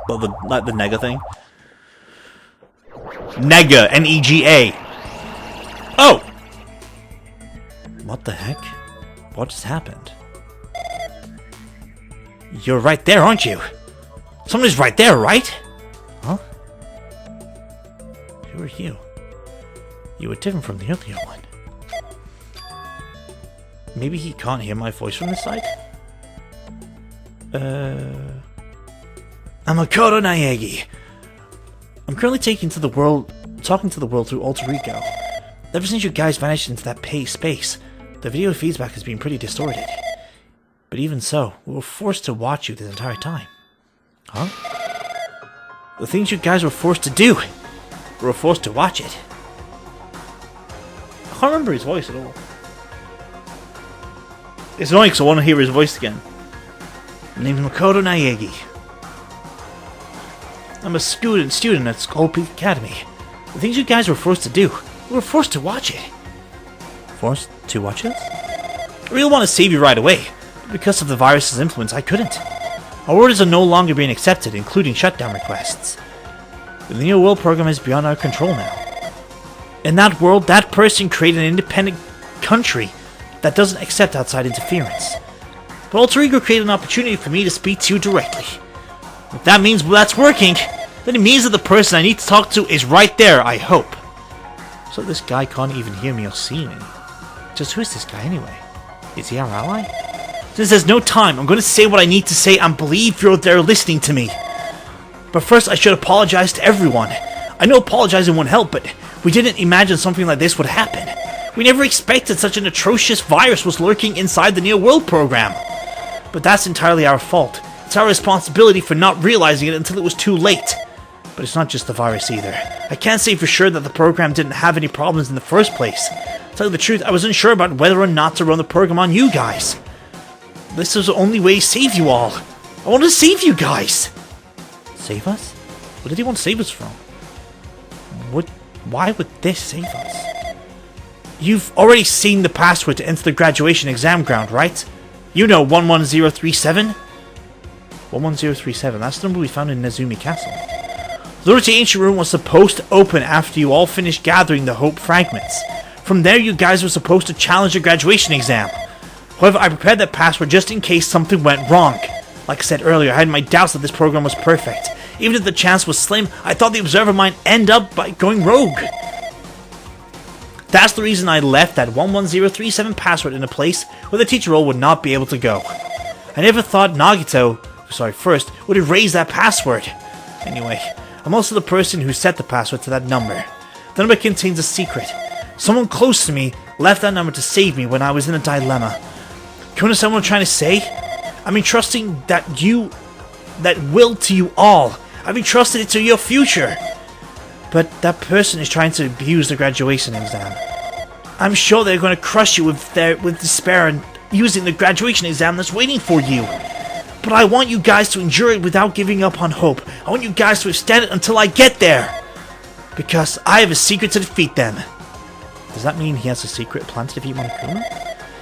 Well, like the Nega thing. Nega, N-E-G-A. Oh! What the heck? What just happened? You're right there, aren't you? Somebody's right there, right? Huh? Who are you? You were different from the earlier one. Maybe he can't hear my voice from this side? I'm Makoto Naegi. I'm currently talking to the world through Alter Ego. Ever since you guys vanished into that space, the video feedback has been pretty distorted. But even so, we were forced to watch you this entire time. Huh? The things you guys were forced to do! We were forced to watch it. I can't remember his voice at all. It's annoying because I want to hear his voice again. My name is Makoto Naegi. I'm a student at Skull Peak Academy. The things you guys were forced to do, we were forced to watch it. Forced to watch it? I really want to save you right away, but because of the virus's influence, I couldn't. Our orders are no longer being accepted, including shutdown requests. The Neo World program is beyond our control now. In that world, that person created an independent country that doesn't accept outside interference. But Alter Ego created an opportunity for me to speak to you directly. If that means that's working, then it means that the person I need to talk to is right there, I hope. So this guy can't even hear me or see me. Just who is this guy anyway? Is he our ally? Since there's no time, I'm going to say what I need to say and believe you're there listening to me. But first I should apologize to everyone. I know apologizing won't help, but we didn't imagine something like this would happen. We never expected such an atrocious virus was lurking inside the Neo World program. But that's entirely our fault. It's our responsibility for not realizing it until it was too late. But it's not just the virus either. I can't say for sure that the program didn't have any problems in the first place. To tell you the truth, I was unsure about whether or not to run the program on you guys. This was the only way to save you all. I wanted to save you guys. Save us? What did he want to save us from? Why would this save us? You've already seen the password to enter the graduation exam ground, right? You know 11037? 11037, that's the number we found in Nezumi Castle. The door to the ancient room was supposed to open after you all finished gathering the Hope fragments. From there, you guys were supposed to challenge the graduation exam. However, I prepared that password just in case something went wrong. Like I said earlier, I had my doubts that this program was perfect. Even if the chance was slim, I thought the observer might end up by going rogue. That's the reason I left that 11037 password in a place where the teacher role would not be able to go. I never thought first would erase that password. Anyway, I'm also the person who set the password to that number. The number contains a secret. Someone close to me left that number to save me when I was in a dilemma. Can you understand what I'm trying to say? I'm entrusting that will to you all. I've entrusted it to your future. But that person is trying to abuse the graduation exam. I'm sure they're going to crush you with despair and using the graduation exam that's waiting for you. But I want you guys to endure it without giving up on hope. I want you guys to withstand it until I get there. Because I have a secret to defeat them. Does that mean he has a secret plan to defeat Monokuma?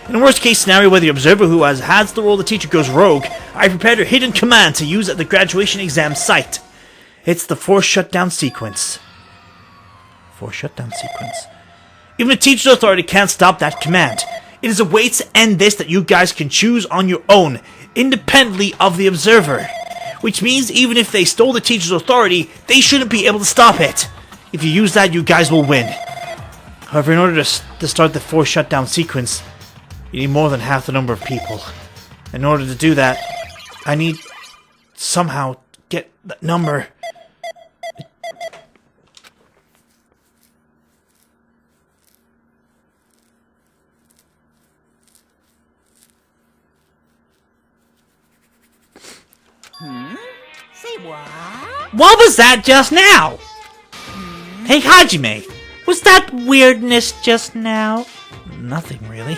In the worst case scenario where the observer who has the role of the teacher goes rogue, I prepared a hidden command to use at the graduation exam site. It's the forced shutdown sequence. Forced shutdown sequence. Even the teacher's authority can't stop that command. It is a way to end this that you guys can choose on your own, independently of the observer. Which means even if they stole the teacher's authority, they shouldn't be able to stop it. If you use that, you guys will win. However, in order to start the forced shutdown sequence, you need more than half the number of people. In order to do that, I need somehow get that number. Say what? What was that just now? Hey Hajime, was that weirdness just now? Nothing really.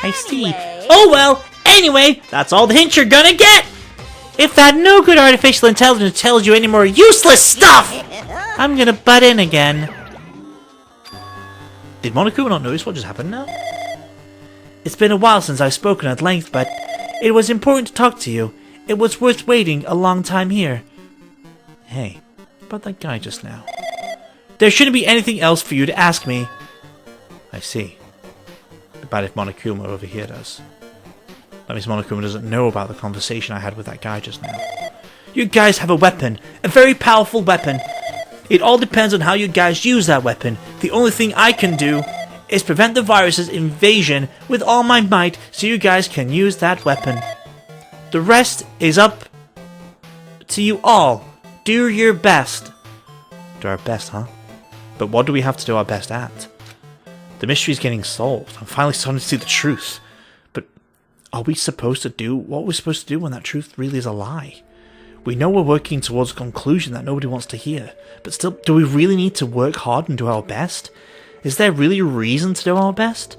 I see. Anyway. Oh well, anyway, that's all the hint you're gonna get! If that no good artificial intelligence tells you any more useless stuff, I'm gonna butt in again. Did Monokuma not notice what just happened now? It's been a while since I've spoken at length, but it was important to talk to you. It was worth waiting a long time here. Hey, about that guy just now. There shouldn't be anything else for you to ask me. I see. Bad if Monokuma overheard us. That means Monokuma doesn't know about the conversation I had with that guy just now. You guys have a weapon. A very powerful weapon. It all depends on how you guys use that weapon. The only thing I can do is prevent the virus's invasion with all my might so you guys can use that weapon. The rest is up to you all. Do your best. Do our best, huh? But what do we have to do our best at? The mystery's getting solved. I'm finally starting to see the truth. But are we supposed to do what we're supposed to do when that truth really is a lie? We know we're working towards a conclusion that nobody wants to hear. But still, do we really need to work hard and do our best? Is there really a reason to do our best?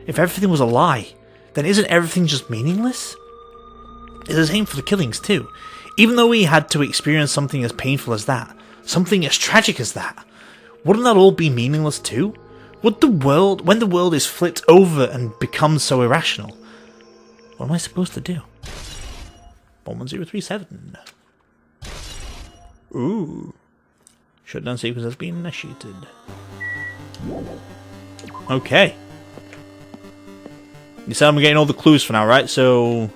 If everything was a lie, then isn't everything just meaningless? It's the same for the killings too. Even though we had to experience something as painful as that, something as tragic as that, wouldn't that all be meaningless too? Would the world, when the world is flipped over and becomes so irrational, what am I supposed to do? 11037. Ooh. Shutdown sequence has been initiated. Okay. You said I'm getting all the clues for now, right? So...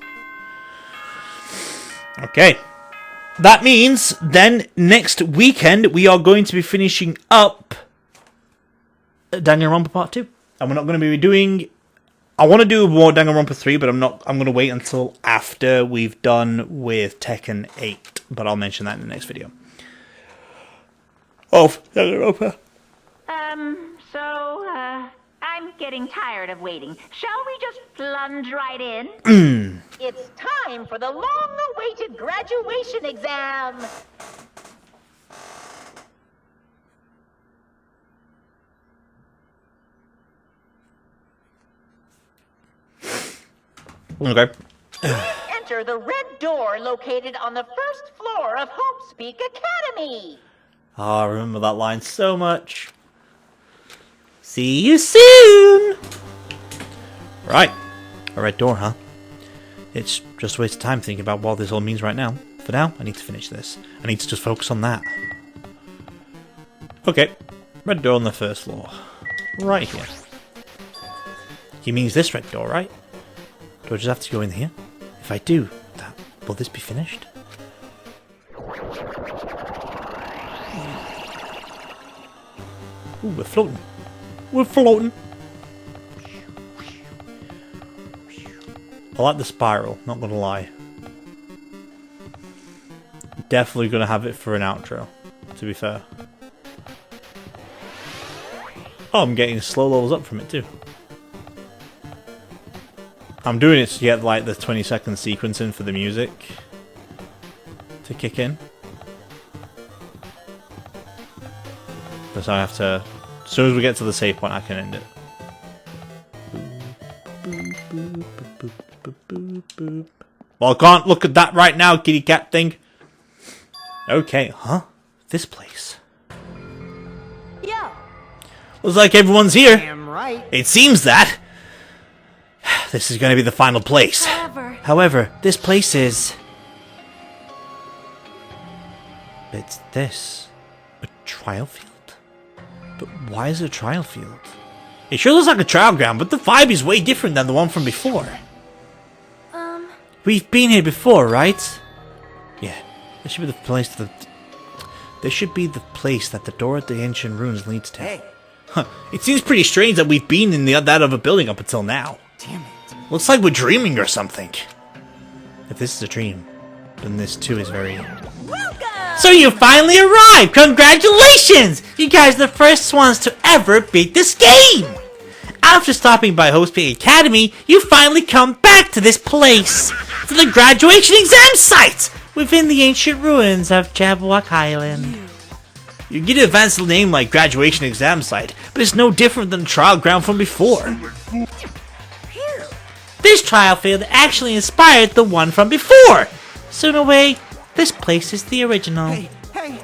okay. That means, then, next weekend, we are going to be finishing up Danganronpa Part 2. And we're not going to be doing... I want to do more Danganronpa 3, but I'm going to wait until after we've done with Tekken 8. But I'll mention that in the next video. Of Danganronpa. I'm getting tired of waiting. Shall we just plunge right in? It's time for the long-awaited graduation exam. Okay. Enter the red door located on the first floor of Hopespeak Academy. Oh, I remember that line so much. See you soon! Right. A red door, huh? It's just a waste of time thinking about what this all means right now. For now, I need to finish this. I need to just focus on that. Okay. Red door on the first floor. Right here. He means this red door, right? Do I just have to go in here? If I do, will this be finished? Ooh, we're floating. We're floating. I like the spiral, not gonna lie. Definitely gonna have it for an outro, to be fair. Oh, I'm getting slow levels up from it too. I'm doing it to get like the 20-second sequence in for the music to kick in. So I have to, as soon as we get to the save point, I can end it. Well, I can't look at that right now, kitty cat thing. Okay, huh? This place. Yo. Looks like everyone's here. Damn right. It seems that. This is going to be the final place. However, this place is... it's this. A trial field? But why is it a trial field? It sure looks like a trial ground, but the vibe is way different than the one from before. We've been here before, right? Yeah. This should be the place that the door at the ancient ruins leads to. Hey. Huh. It seems pretty strange that we've been in that other building up until now. Damn it. Looks like we're dreaming or something. If this is a dream, then this too is very... Welcome! So you finally arrived! Congratulations! You guys are the first ones to ever beat this game! After stopping by Hope Peak Academy, you finally come back to this place! To the graduation exam site! Within the ancient ruins of Jabberwock Island. You get an advanced name like graduation exam site, but it's no different than the trial ground from before. This trial field actually inspired the one from before! So in a way, this place is the original. Hey, hey.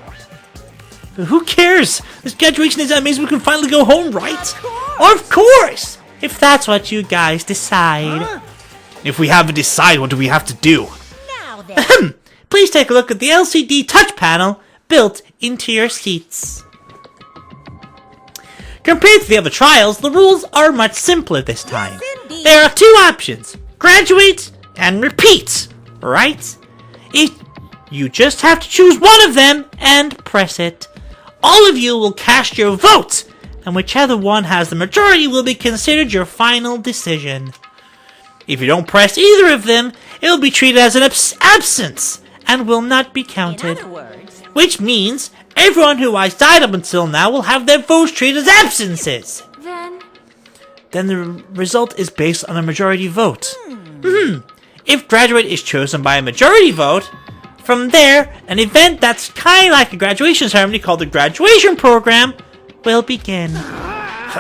Who cares? This graduation exam means we can finally go home, right? Of course! If that's what you guys decide. If we haven't decided, what do we have to do? Now then. Please take a look at the LCD touch panel built into your seats. Compared to the other trials, the rules are much simpler this time. Yes, indeed. There are two options, graduate and repeat, right? You just have to choose one of them and press it. All of you will cast your vote, and whichever one has the majority will be considered your final decision. If you don't press either of them, it will be treated as an absence and will not be In counted. other words, Which means everyone who has died up until now will have their votes treated as absences. Then the result is based on a majority vote. If graduate is chosen by a majority vote, from there, an event that's kind of like a graduation ceremony called the graduation program will begin.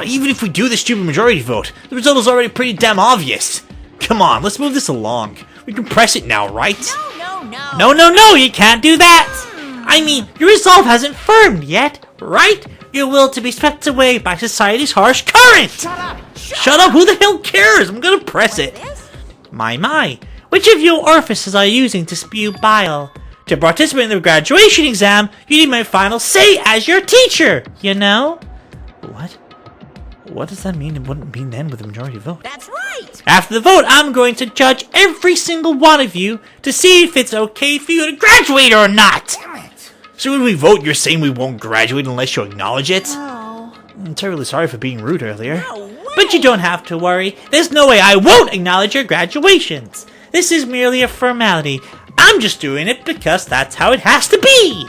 Even if we do the stupid majority vote, the result is already pretty damn obvious. Come on, let's move this along. We can press it now, right? No, you can't do that! I mean, your resolve hasn't firmed yet, right? Your will to be swept away by society's harsh current! Shut up, who the hell cares? I'm gonna press it. My. Which of your orifices are you using to spew bile? To participate in the graduation exam, you need my final say as your teacher, you know? What? What does that mean? It wouldn't mean then with a majority vote. that's right! After the vote, I'm going to judge every single one of you to see if it's okay for you to graduate or not! So when we vote, you're saying we won't graduate unless you acknowledge it? I'm terribly sorry for being rude earlier. No way. But you don't have to worry. There's no way I won't acknowledge your graduations. This is merely a formality. I'm just doing it because that's how it has to be.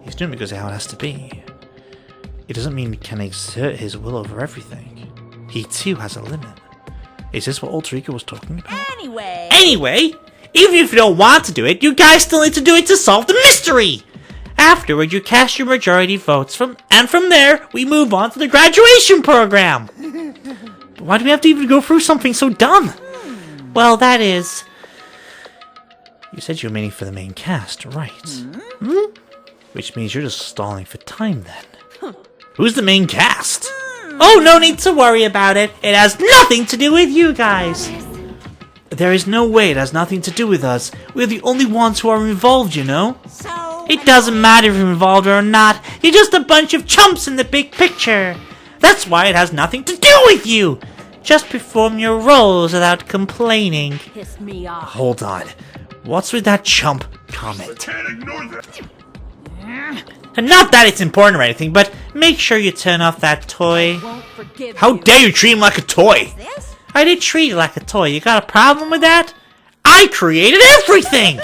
He's doing it because of how it has to be. It doesn't mean he can exert his will over everything. He too has a limit. Is this what Alter Ego was talking about? Anyway, even if you don't want to do it, you guys still need to do it to solve the mystery! Afterward, you cast your majority votes, and from there, we move on to the graduation program! Why do we have to even go through something so dumb? Well, that is... You said you were meaning for the main cast, right? Which means you're just stalling for time then. Who's the main cast? Oh, no need to worry about it. It has nothing to do with you guys. There is no way it has nothing to do with us. We're the only ones who are involved, you know? It doesn't matter if you're involved or not. You're just a bunch of chumps in the big picture. That's why it has nothing to do with you. Just perform your roles without complaining. Piss me off. Hold on. What's with that chump comment? And not that it's important or anything, but make sure you turn off that toy. Won't forgive How you. dare you treat him like a toy? This? I did treat it like a toy. You got a problem with that? I created everything!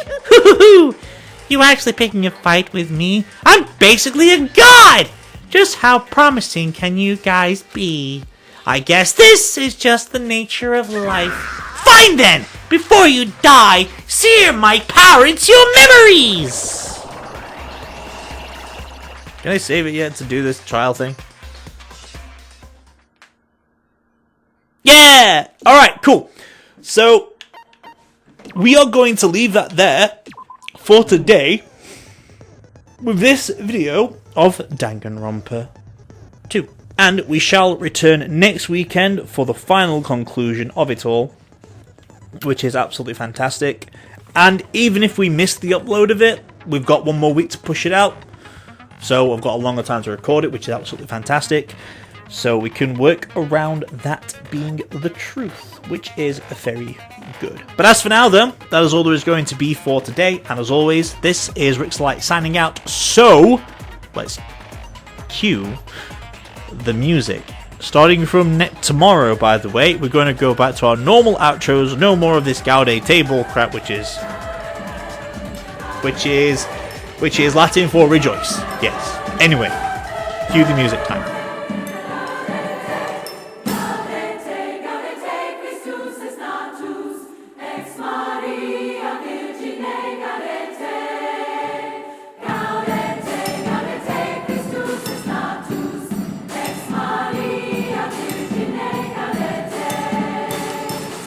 You actually picking a fight with me? I'm basically a god! Just how promising can you guys be? I guess this is just the nature of life. Fine then! Before you die, sear my power into your memories! Can I save it yet to do this trial thing? Yeah! Alright, cool. So, we are going to leave that there for today with this video of Danganronpa 2. And we shall return next weekend for the final conclusion of it all, which is absolutely fantastic. And even if we miss the upload of it, we've got one more week to push it out. So I've got a longer time to record it, which is absolutely fantastic. So we can work around that being the truth, which is very good. But as for now, though, that is all there is going to be for today. And as always, this is Rixxalight signing out. So let's cue the music. Starting from tomorrow, by the way, we're going to go back to our normal outros. No more of this Gaude table crap, which is Latin for rejoice. Yes. Anyway, cue the music time.